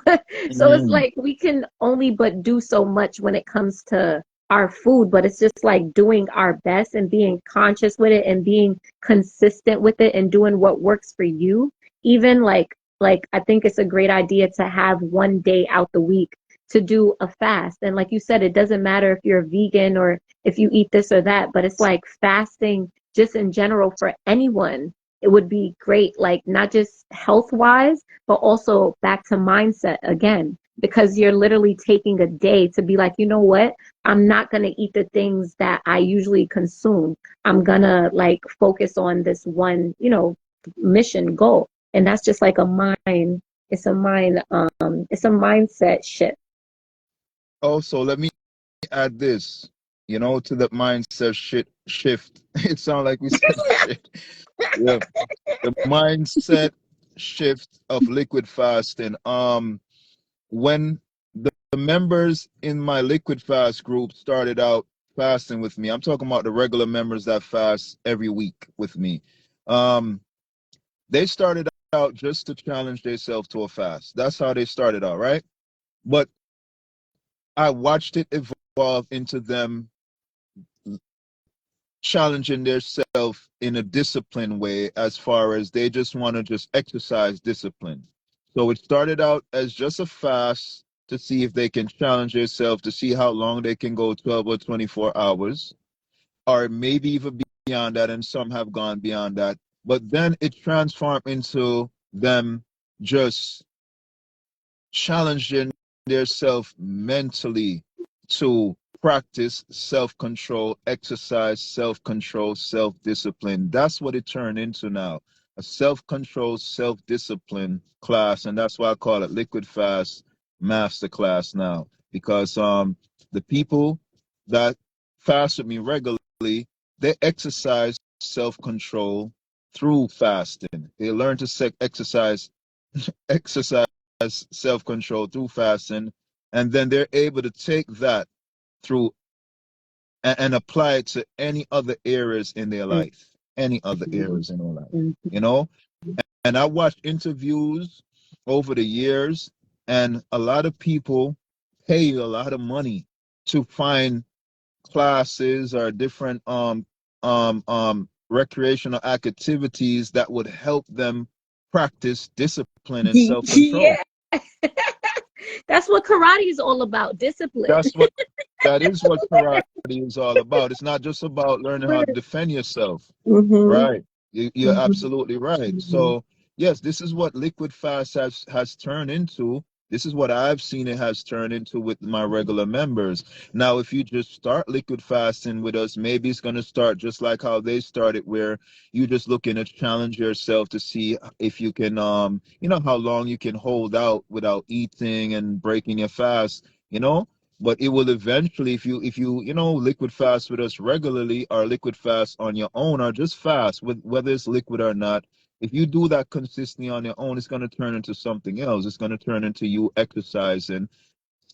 So it's mm, like we can only but do so much when it comes to our food, but it's just like doing our best and being conscious with it and being consistent with it and doing what works for you. Even like I think it's a great idea to have one day out the week to do a fast. And like you said, it doesn't matter if you're a vegan or if you eat this or that, but it's like fasting just in general for anyone. It would be great, like not just health wise, but also back to mindset again, because you're literally taking a day to be like, you know what? I'm not going to eat the things that I usually consume. I'm going to like focus on this one, you know, mission goal. And that's just like a mind, it's a mindset shift. also, let me add this. You know, to the mindset shift. It sounds like we said shit. Yeah, the mindset shift of liquid fasting. When the members in my liquid fast group started out fasting with me, I'm talking about the regular members that fast every week with me. Um, they started out just to challenge themselves to a fast. That's how they started out, right? But I watched it evolve into them challenging themselves in a disciplined way, as far as they just want to just exercise discipline. So it started out as just a fast to see if they can challenge themselves to see how long they can go, 12 or 24 hours, or maybe even beyond that, and some have gone beyond that. But then it transformed into them just challenging themselves mentally to practice self-control, exercise self-control, self-discipline. That's what it turned into now. A self-control, self-discipline class, and that's why I call it Liquid Fast Master Class now. Because the people that fast with me regularly, they exercise self-control through fasting. They learn to exercise self control through fasting. and then they're able to take that through and apply it to any other areas in their life, any other Mhm. areas in their life, Mhm. you know. And I watched interviews over the years, and a lot of people pay a lot of money to find classes or different recreational activities that would help them practice discipline and self-control. Yeah. That's what karate is all about, discipline. That's what that is what karate is all about. It's not just about learning how to defend yourself. Mm-hmm. Right. You're Mm-hmm. absolutely right. So yes, this is what liquid fast has turned into. This is what I've seen it has turned into with my regular members. Now, if you just start liquid fasting with us, maybe it's going to start just like how they started, where you just looking to challenge yourself to see if you can, how long you can hold out without eating and breaking your fast, you know but it will eventually, if you liquid fast with us regularly, or liquid fast on your own, or just fast with whether it's liquid or not. If you do that consistently on your own, it's going to turn into something else. It's going to turn into you exercising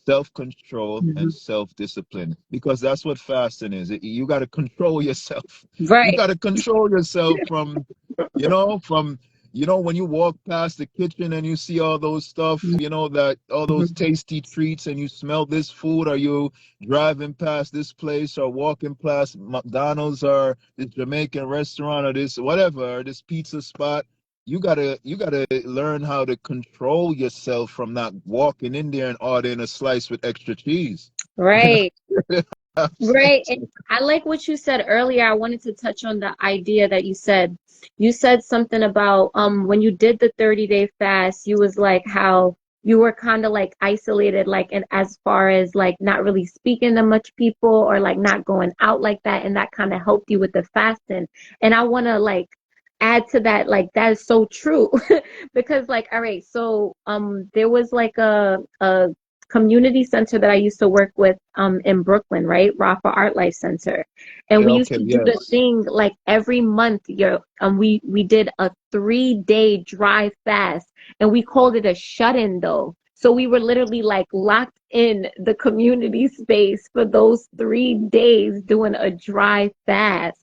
self-control and Mm-hmm. self-discipline, because that's what fasting is. You got to control yourself. You Right. got to control yourself from from when you walk past the kitchen and you see all those stuff, that all those Mm-hmm. tasty treats, and you smell this food, or you driving past this place, or walking past McDonald's, or this Jamaican restaurant, or this whatever, or this pizza spot. You gotta learn how to control yourself from not walking in there and ordering a slice with extra cheese. You know Right. what I'm Right. And saying? I like what you said earlier. I wanted to touch on the idea that you said. You said something about when you did the 30-day fast, you was like how you were kind of like isolated, like and as far as like not really speaking to much people or like not going out like that, and that kind of helped you with the fasting. And I want to like add to that, like that is so true. Because like all right, so there was like a community center that I used to work with in Brooklyn, right? Rafa Art Life Center. And Yeah, we used okay, to do the yes. thing like every month, we did a 3-day dry fast, and we called it a shut-in though. So we were literally like locked in the community space for those 3 days doing a dry fast.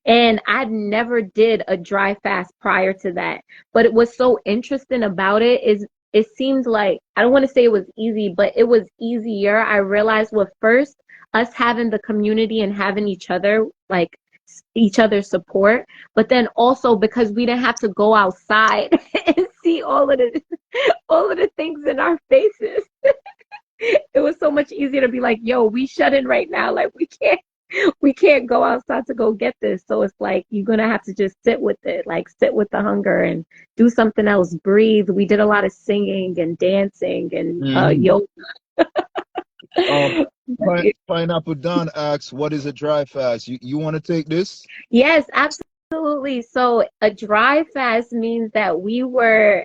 And I never did a dry fast prior to that. But it was so interesting about it is it seemed like I don't want to say it was easy, but it was easier. I realized with first us having the community and having each other like each other's support, but then also because we didn't have to go outside and see all of the things in our faces. It was so much easier to be like, yo, we shut in right now. Like we can't go outside to go get this. So it's like you're gonna have to just sit with it, like sit with the hunger and do something else. Breathe. We did a lot of singing and dancing and Hmm. yoga. Um, Pineapple Don asks, "What is a dry fast?" You want to take this? Yes, absolutely. So a dry fast means that we were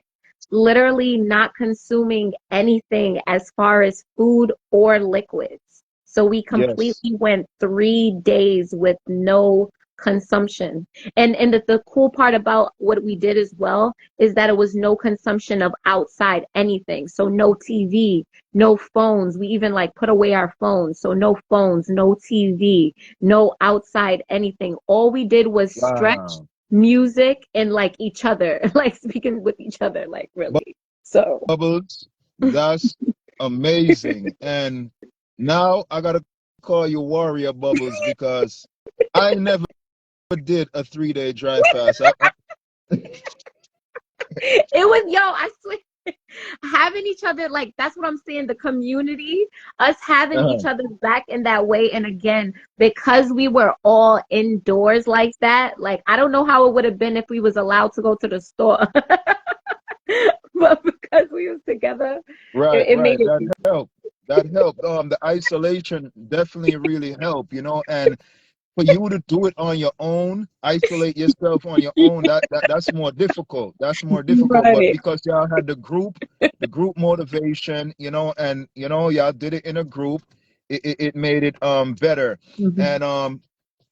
literally not consuming anything as far as food or liquids. So we Yes. completely went 3 days with no consumption. And the cool part about what we did as well is that it was no consumption of outside anything. So no TV, no phones. We even like put away our phones. So no phones, no TV, no outside anything. All we did was stretch, Wow. music, and like each other, like speaking with each other, like really. So, Bubbles, that's amazing. And now I gotta call you Warrior Bubbles, because I never did a 3-day dry fast. it was, yo, I swear, having each other, like, that's what I'm saying. The community, us having Uh-huh. each other back in that way. And again, because we were all indoors like that, like, I don't know how it would have been if we was allowed to go to the store. But because we was together, Right, it made right. it That helped. That helped. The isolation definitely really helped. And for you to do it on your own, isolate yourself on your own, that's more difficult. That's more difficult. But right. because y'all had the group motivation, and y'all did it in a group, it made it better. Hmm. And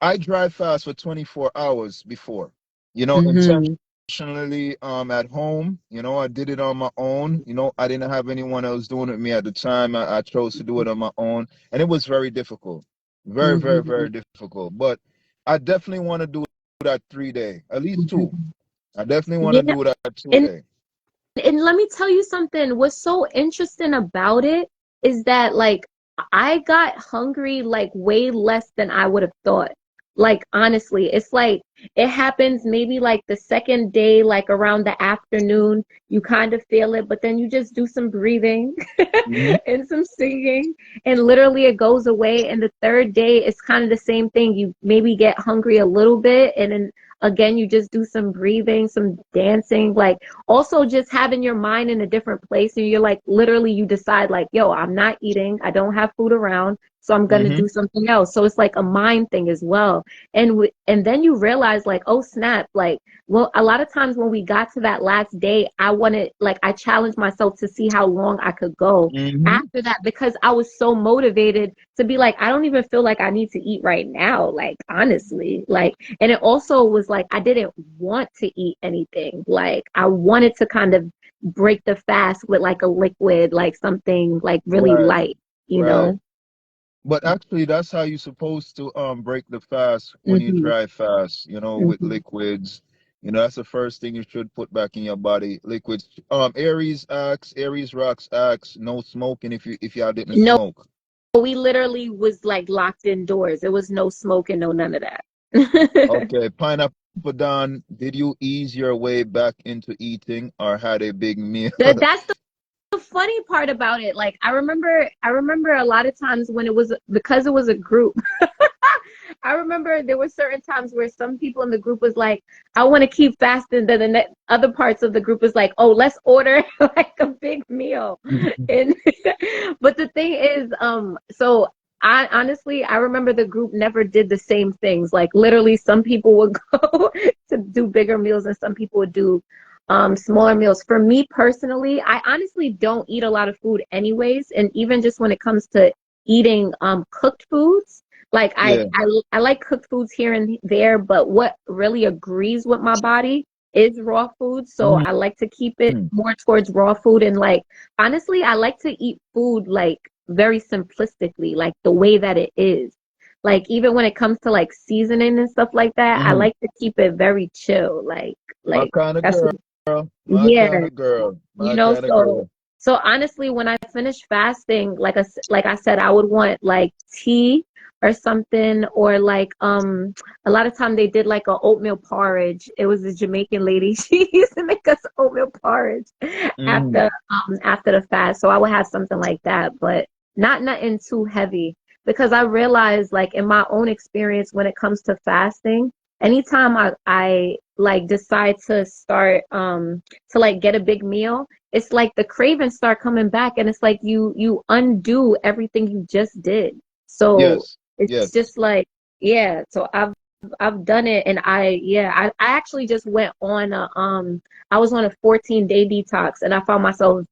I dry fast for 24 hours before, Hmm. intentionally. professionally at home. I did it on my own. I didn't have anyone else doing it with me at the time. I chose to do it on my own, and it was very difficult. Very, very, Hmm. very difficult. But I definitely want to do that 3 day, at least two. I definitely want to Yeah. do that two And day. and let me tell you something. What's so interesting about it is that like I got hungry like way less than I would have thought. Like honestly, it's like it happens maybe like the second day, like around the afternoon, you kind of feel it, but then you just do some breathing Hmm. and some singing, and literally it goes away. And the third day, it's kind of the same thing. You maybe get hungry a little bit, and then again, you just do some breathing, some dancing, like also just having your mind in a different place, and you're like literally you decide like, yo, I'm not eating, I don't have food around, so I'm gonna Hmm. do something else. So it's like a mind thing as well. And then you realize like, oh snap, like, well, a lot of times when we got to that last day, I wanted, like, I challenged myself to see how long I could go Hmm. after that, because I was so motivated to be like, I don't even feel like I need to eat right now, like honestly, like. And it also was like I didn't want to eat anything. Like I wanted to kind of break the fast with like a liquid, like something like really Right, light, you right. know? But actually, that's how you're supposed to break the fast when you Hmm. dry fast, with Hmm. liquids. That's the first thing you should put back in your body, liquids. Aries rocks axe, no smoking if y'all didn't No, smoke. we literally was like locked indoors. It was no smoking, no none of that. Okay, pineapple Don, did you ease your way back into eating or had a big meal? That's the funny part about it. Like I remember a lot of times when it was, because it was a group. I remember there were certain times where some people in the group was like, I want to keep fasting. Then other parts of the group was like, oh, let's order like a big meal. And but the thing is, so I honestly, I remember the group never did the same things. Like literally some people would go to do bigger meals and some people would do smaller meals. For me personally, I honestly don't eat a lot of food anyways. And even just when it comes to eating cooked foods, like Yeah. I like cooked foods here and there, but what really agrees with my body is raw food. So Mhm. I like to keep it more towards raw food. And like honestly, I like to eat food like very simplistically, like the way that it is. Like even when it comes to like seasoning and stuff like that, I Mhm. like to keep it very chill. My Like kind of that's girl. My yeah, kind of girl. you My know, kind of so girl. so honestly, when I finished fasting, like I said, I would want like tea or something, or like a lot of time they did like a oatmeal porridge. It was a Jamaican lady. She used to make us oatmeal porridge Hmm. after the fast. So I would have something like that, but not nothing too heavy, because I realized like in my own experience when it comes to fasting, anytime I like decide to start to like get a big meal, it's like the cravings start coming back, and it's like you undo everything you just did. So Yes. it's Yes. just like, yeah, so I've done it. And I actually just went on a I was on a 14-day detox, and I found myself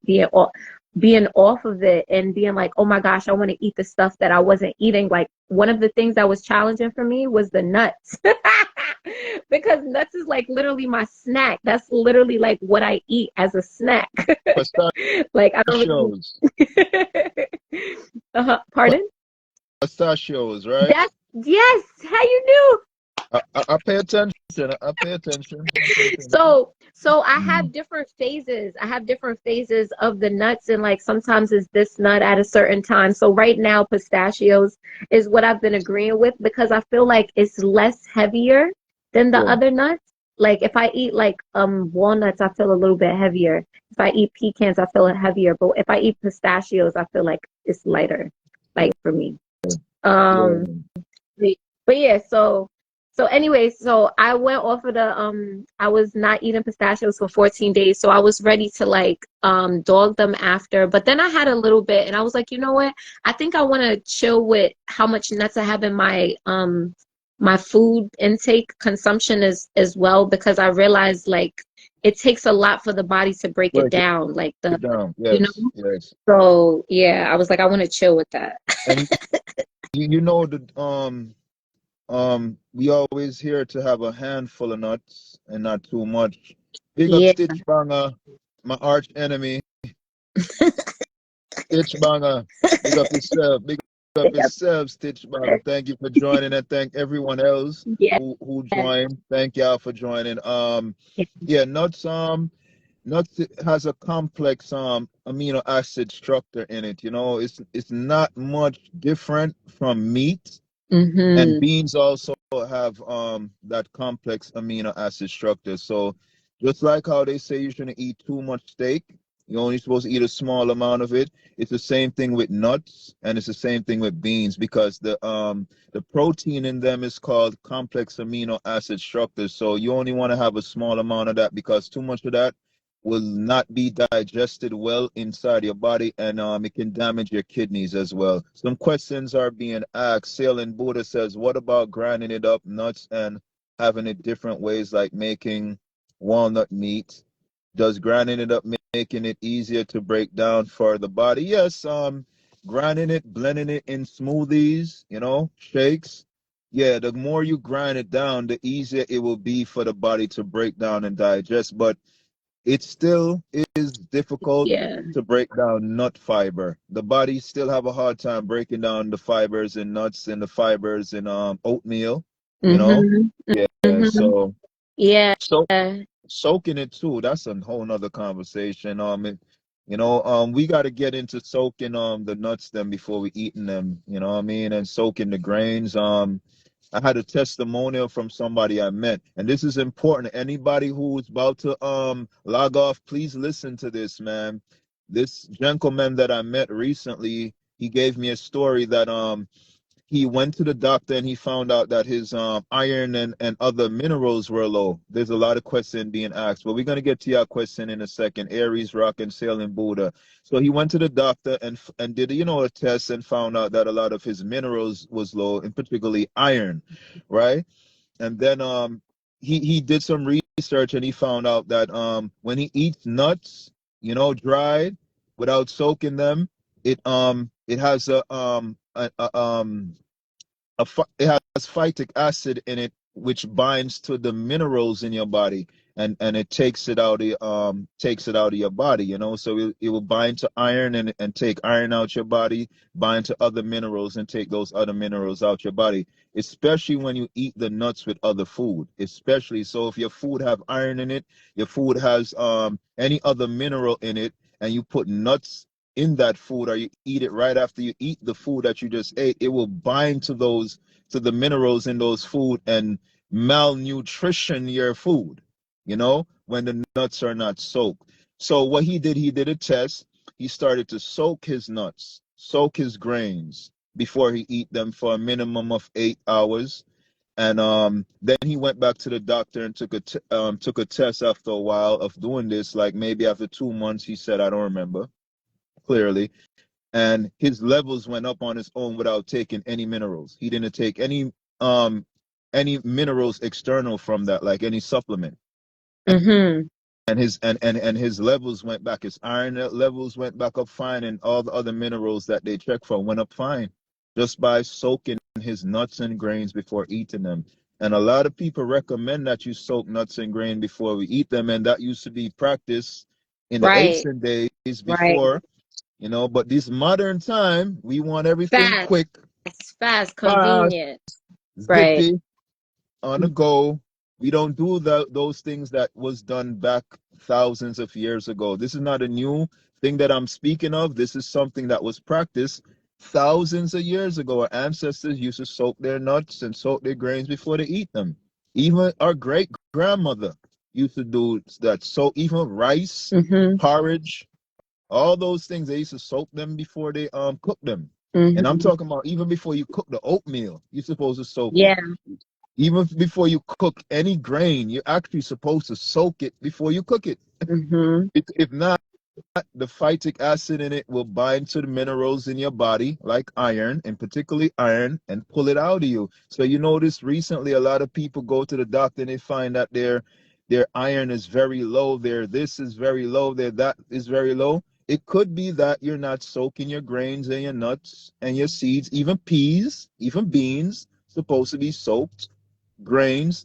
being off of it and being like, oh my gosh, I want to eat the stuff that I wasn't eating. Like one of the things that was challenging for me was the nuts. Because nuts is like literally my snack. That's literally like what I eat as a snack. Like I don't really. Pistachios. Pardon? Pistachios, right? That's yes. How you knew? I pay attention. I pay attention. I pay attention. So I Mm. have different phases. I have different phases of the nuts, and like sometimes it's this nut at a certain time. So right now, pistachios is what I've been agreeing with, because I feel like it's less heavier than the Yeah. other nuts. Like if I eat like walnuts, I feel a little bit heavier. If I eat pecans, I feel it heavier. But if I eat pistachios, I feel like it's lighter, like for me. Um, Yeah. but yeah, so anyway, so I went off of the I was not eating pistachios for 14 days, so I was ready to like dog them after. But then I had a little bit and I was like, you know what? I think I want to chill with how much nuts I have in my food intake consumption as well, because I realized like it takes a lot for the body to break it Break down, like the it down. you know. Yes. Yes. So yeah, I was like, I want to chill with that. And you know the we always here to have a handful of nuts and not too much. Big up Yeah. Stitch Banger, my arch enemy. Stitch Banger, big up yourself. Big up yourself, Stitch Banger. Thank you for joining, and thank everyone else Yeah. who joined. Thank y'all for joining. Yeah, nuts has a complex amino acid structure in it. You know, it's not much different from meat. And Mm-hmm. beans also have that complex amino acid structure. So just like how they say you shouldn't eat too much steak, you're only supposed to eat a small amount of it. It's the same thing with nuts, and it's the same thing with beans because the protein in them is called complex amino acid structures. So you only want to have a small amount of that because too much of that will not be digested well inside your body, and it can damage your kidneys as well. Some questions are being asked. Sailing Buddha says, what about grinding it up nuts and having it different ways, like making walnut meat? Does grinding it up making it easier to break down for the body? Yes, grinding it, blending it in smoothies, shakes. Yeah, the more you grind it down, the easier it will be for the body to break down and digest. But it still is difficult Yeah. to break down nut fiber. The body still have a hard time breaking down the fibers in nuts and the fibers in oatmeal, you know? Mm-hmm. Yeah, Mm-hmm. so Yeah. so soaking it too, that's a whole nother conversation. We got to get into soaking the nuts then before we eating them, you know what I mean? And soaking the grains. I had a testimonial from somebody I met, and this is important. Anybody who's about to log off, please listen to this, man. This gentleman that I met recently, he gave me a story that he went to the doctor and he found out that his iron and other minerals were low. There's a lot of questions being asked, but we're going to get to your question in a second. Aries, Rock, and Sailing Buddha. So he went to the doctor and did a test and found out that a lot of his minerals was low, and particularly iron, right? And then he did some research and he found out that when he eats nuts, dried without soaking them, it has it has phytic acid in it, which binds to the minerals in your body, and it takes it out of your body. So it will bind to iron and take iron out your body, bind to other minerals and take those other minerals out your body. Especially when you eat the nuts with other food, especially so if your food have iron in it, your food has any other mineral in it, and you put nuts in that food, or you eat it right after you eat the food that you just ate, it will bind to the minerals in those food and malnutrition your food, when the nuts are not soaked. So what he did a test. He started to soak his nuts, soak his grains before he eat them for a minimum of 8 hours. And then he went back to the doctor and took a test after a while of doing this, like maybe after 2 months. He said, I don't remember clearly, and his levels went up on his own without taking any minerals. He didn't take any minerals external from that, like any supplement. Mm-hmm. And his levels went back. His iron levels went back up fine, and all the other minerals that they checked for went up fine, just by soaking his nuts and grains before eating them. And a lot of people recommend that you soak nuts and grain before we eat them, and that used to be practiced in the Right. ancient days Right. before. But this modern time, we want everything Fast. quick, Fast. fast, Convenient. Right. zippy, on the go. We don't do those things that was done back thousands of years ago. This is not a new thing that I'm speaking of. This is something that was practiced thousands of years ago. Our ancestors used to soak their nuts and soak their grains before they eat them. Even our great grandmother used to do that. So even rice, Mm-hmm. porridge, all those things, they used to soak them before they cook them. And I'm Mm-hmm. talking about even before you cook the oatmeal, you're supposed to soak it. Yeah. Even before you cook any grain, you're actually supposed to soak it before you cook it. Mm-hmm. If not, the phytic acid in it will bind to the minerals in your body, like iron, and particularly iron, and pull it out of you. So you notice recently a lot of people go to the doctor and they find that their iron is very low, their this is very low, their that is very low. It could be that you're not soaking your grains and your nuts and your seeds, even peas, even beans, supposed to be soaked. Grains,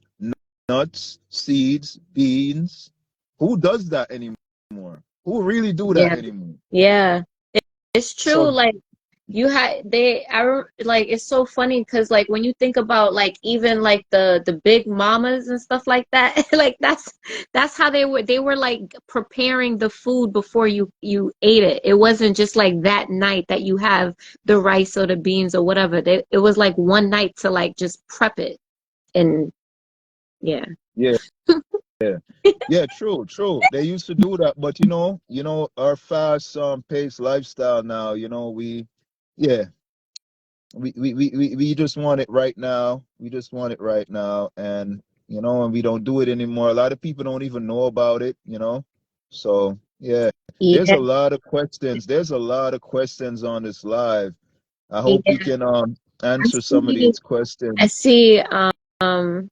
nuts, seeds, beans. Who does that anymore? Who really do that Yeah. anymore? Yeah. It's true. So, Like you had like it's so funny because like when you think about like even like the big mamas and stuff like that, like that's how they were like preparing the food before you ate it. It wasn't just like that night that you have the rice or the beans or whatever. It was like one night to like just prep it and yeah. yeah, yeah, true, true. They used to do that, but our fast paced lifestyle now, yeah, we just want it right now. We just want it right now, and we don't do it anymore. A lot of people don't even know about it. So yeah, there's Yeah. a lot of questions. There's a lot of questions on this live. I hope we Yeah. can I answer some of see these I questions. see um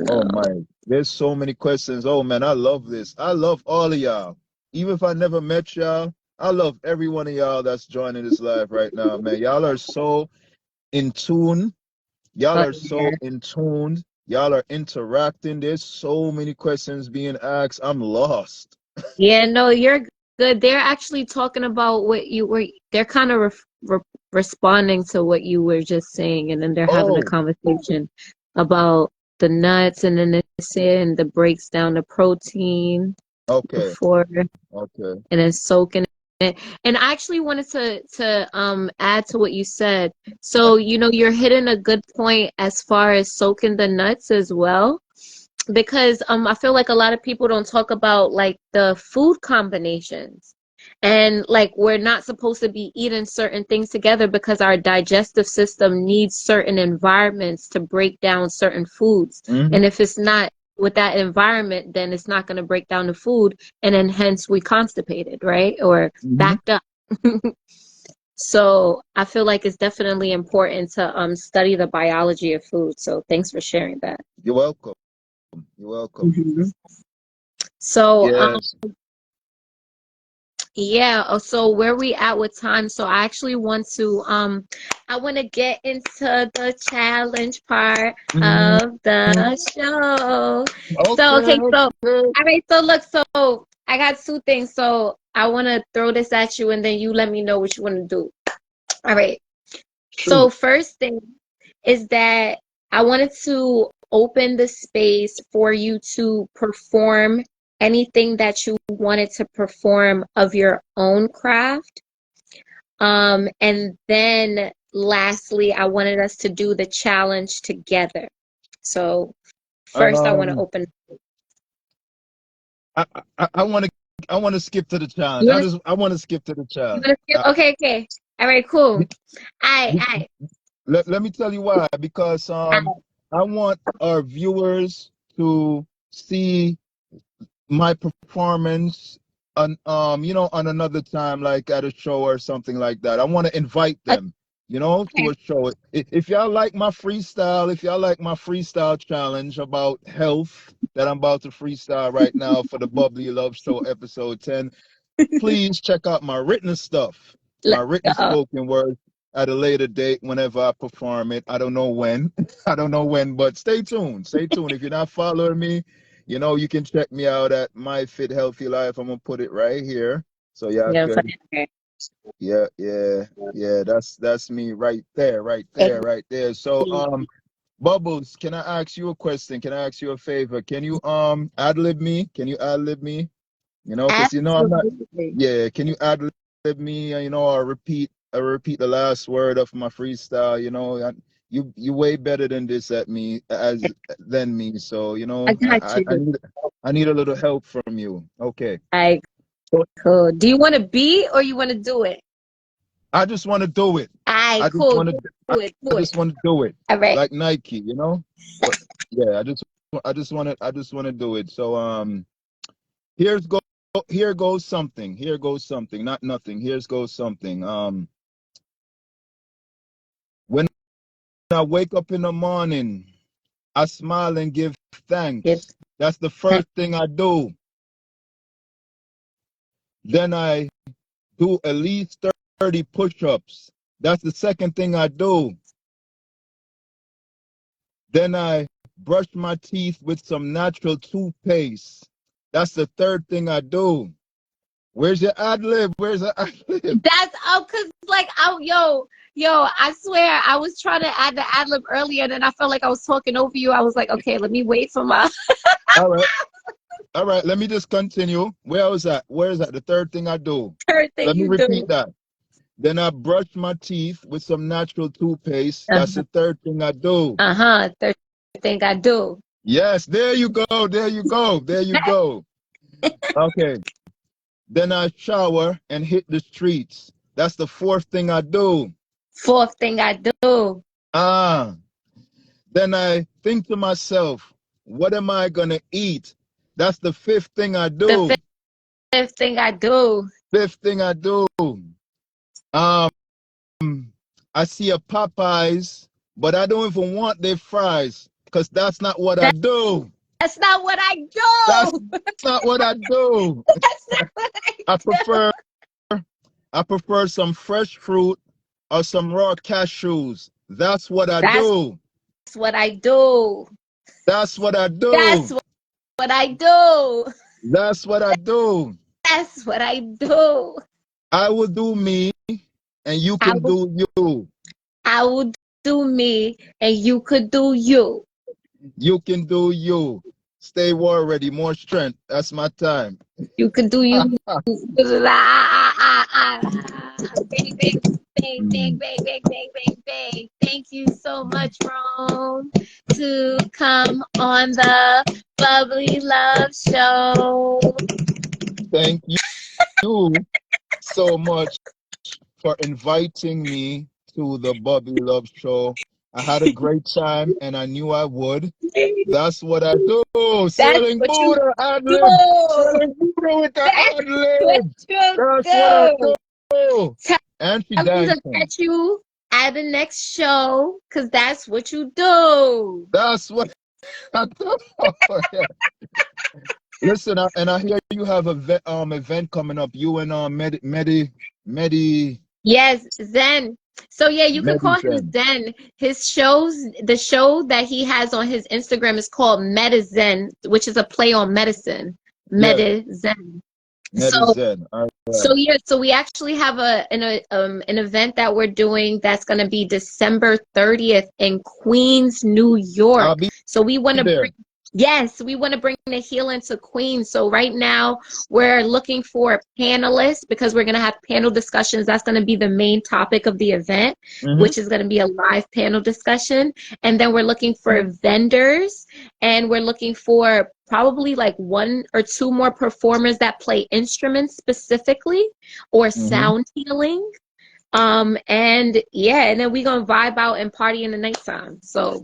Oh no. my, there's so many questions. Oh man, I love this. I love all of y'all. Even if I never met y'all, I love every one of y'all that's joining this live right now, man. Y'all are so in tune. Y'all Oh are yeah. so in tuned. Y'all are interacting. There's so many questions being asked. I'm lost. Yeah, no, you're good. They're actually talking about what you were, they're kind of responding to what you were just saying, and then they're having a Oh, conversation about the nuts, and then they're saying the breaks down the protein okay, before, okay. and then soaking it. And I actually wanted to add to what you said. So, you're hitting a good point as far as soaking the nuts as well because I feel like a lot of people don't talk about like the food combinations. And like we're not supposed to be eating certain things together because our digestive system needs certain environments to break down certain foods. Hmm. And if it's not with that environment, then it's not going to break down the food and then hence we constipated, right? Or Hmm. backed up. So I feel like it's definitely important to study the biology of food. So thanks for sharing that. You're welcome. You're welcome. Mhm. So, Yes. yeah, so where we at with time? So I want to get into the challenge part Mhm. of the show. So, Okay, okay, so okay. all right, so look, so I got two things. So I want to throw this at you and then you let me know what you want to do. All right. So Shoot. first thing is that I wanted to open the space for you to perform anything that you wanted to perform of your own craft. And then lastly, I wanted us to do the challenge together. So first I want to Um, open. I want to skip to the challenge. You want to I want to skip to the you challenge. want to skip? Okay, okay. All right, cool. I Let me tell you why. Because I want our viewers to see my performance on another time, like at a show or something like that. I want to invite them, to okay. a show. If y'all like my freestyle, if y'all like my freestyle challenge about health that I'm about to freestyle right now for the Bubbly Love Show episode 10, please check out my written stuff, my Let's written go. spoken word at a later date whenever I perform it. I don't know when. I don't know when, but stay tuned. Stay tuned. If you're not following me, you can check me out at My Fit Healthy Life. I'm gonna put it right here. So y'all Yeah, put could, it yeah, yeah, yeah. That's me right there, right there. there, right there. So Bubbles, can I ask you a question? Can I ask you a favor? Can you ad lib me? Can you ad lib me? Because I'm not. Absolutely. Yeah, can you ad lib me? Or repeat the last word of my freestyle. You way better than this at me as than me. So I got you. I need a little help from you. Okay. I cool. Do you want to be or you want to do it? I just want to do it. I I just cool. want to. Do it. I Do it. just want to do it All right. like Nike. But yeah, I just want to do it. So here's go here goes something. Here goes something. Not nothing. Here's goes something. When I wake up in the morning, I smile and give Give thanks. That's the thanks. first thing I do. Then I do at least 30 push-ups. That's the second thing I do. Then I brush my teeth with some natural toothpaste. That's the third thing I do. Where's your ad lib? Where's the ad lib? That's cause like I swear I was trying to add the ad lib earlier, and then I felt like I was talking over you. I was like, okay, let me wait for my All right. All right. Let me just continue. Where was that? Where is that? The third thing I do. third thing Let me you repeat do. that. Then I brush my teeth with some natural toothpaste. That's Uh-huh. the third thing I do. Uh-huh. Third thing I do. Yes, there you go. There you go. There you go. Okay. Then I shower and hit the streets. That's the fourth thing I do. Fourth thing I do. Ah. Then I think to myself, what am I gonna eat? That's the fifth thing I The do. fifth thing I do. Fifth thing I do. Um, I see a Popeyes, but I don't even want their fries because that's not what I That, do. that's not what I That's do. not what I do. That's not what I I do. prefer I prefer some fresh fruit or some raw cashews. That's what I That's do. what I do. That's what I That's do. what I do. That's what I do. That's what I do. I will do me and you I can will do you. I will do me and you could do you. You can do you. Stay war ready, more strength. That's my time. You could do you. Bang, bang, bang, bang, bang, bang, bang, bang, bang. Thank you so much, Rome, to come on the Bubbly Love Show. Thank you so much for inviting me to the Bobby Love Show. I had a great time and I knew I would. That's what I do. That's Sailing what you Buddha ad lib. do. Sailing Buddha with the That's ad what lib. you That's what I do. do. Tell And she them to dancing. catch you at the next show, because that's what you do. That's what I do. Listen, and I hear you have a event coming up. You and Yes, Zen. So yeah, you could Medi call him Zen. Zen. His shows, the show that he has on his Instagram is called Medizen, which is a play on medicine. Yes, Medizen. Medi So Zen. All so right. yeah, so we actually have an event that we're doing that's going to be December 30th in Queens, New I'll York. be So we want to there. bring Yes, we want to bring the healing to Queens. So right now we're looking for panelists because we're going to have panel discussions. That's going to be the main topic of the event, Hmm. which is going to be a live panel discussion. And then we're looking for vendors, and we're looking for probably like one or two more performers that play instruments specifically or Hmm. sound healing. And yeah, and then we're gonna vibe out and party in the nighttime. So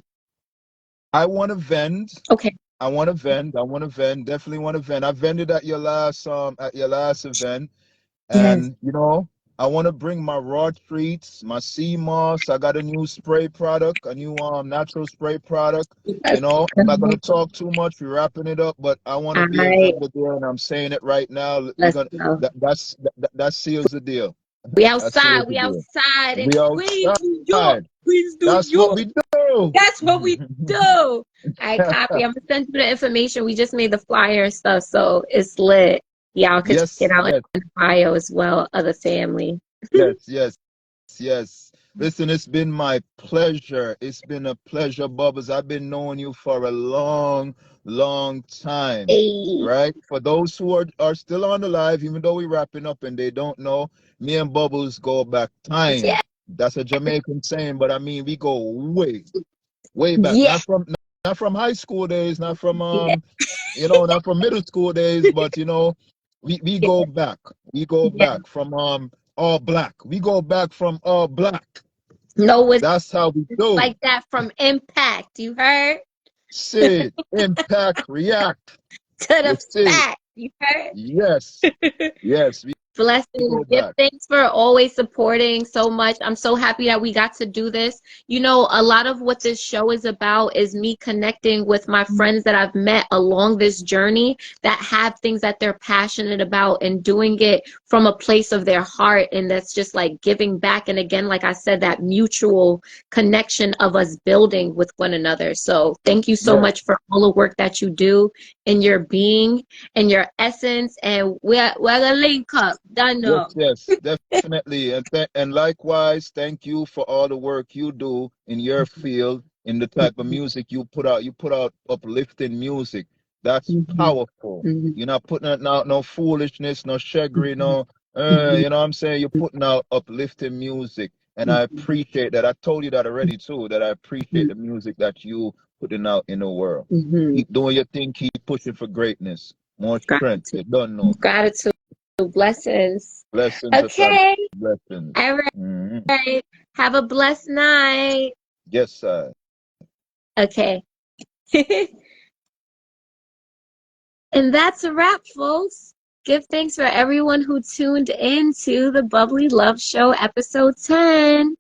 I want to vend. okay. I want to vend. I want to vend. Definitely want to vend. I vended at your last event, Yes. and I want to bring my raw treats, my sea moss. I got a new spray product, a new natural spray product. Let's I'm not gonna go. talk too much. We're wrapping it up, but I want to All be a right. vendor there, and I'm saying it right now. We're Let's gonna go. that seals the deal. We That outside. seals the We deal. outside in We Queens, New York. outside. Queens, New That's what York. we do. That's what we do. All right, copy. I'm gonna send you the information. We just made the flyer and stuff, so it's lit. Y'all could check it Yes, out in yes, the bio as well. Other family. yes, yes, yes. Listen, it's been my pleasure. It's been a pleasure, Bubbles. I've been knowing you for a long, long time, Hey. right? For those who are still on the live, even though we're wrapping up and they don't know, me and Bubbles go back Yeah. time. That's a Jamaican saying, but I mean, we go way, way back. Yeah. Not from high school days, not from Yeah. not from middle school days, but we go back. We go Yeah. back from all black. We go back from all black. No, it's That's how we do. like that from Impact. You heard? See it. Impact, react. To the You see. fact. You heard? Yes. Yes, we Blessings. go Give back. thanks for always supporting so much. I'm so happy that we got to do this. You know, a lot of what this show is about is me connecting with my friends that I've met along this journey that have things that they're passionate about and doing it from a place of their heart, and that's just like giving back. And again, like I said, that mutual connection of us building with one another. So thank you so Yes, much for all the work that you do in your being and your essence. And we're gonna link up. Done. yes, yes, definitely. And likewise, thank you for all the work you do in your field, in the type of music you put out. You put out uplifting music. That's Mhm, powerful. mhm, You're not putting out no foolishness, no shaggery, mhm, no, mhm, you know what I'm saying? You're putting out uplifting music. And I mhm, appreciate that. I told you that already too, that I appreciate mhm, the music that you putting out in the world. mhm. Keep doing your thing, keep pushing for greatness. More strength. Gratitude. You don't know. Gratitude. Blessings. Blessings upon Okay. blessings. All Mhm. right. Have a blessed night. Yes, sir. Okay. And that's a wrap, folks. Give thanks for everyone who tuned in to the Bubbly Love Show, episode 10.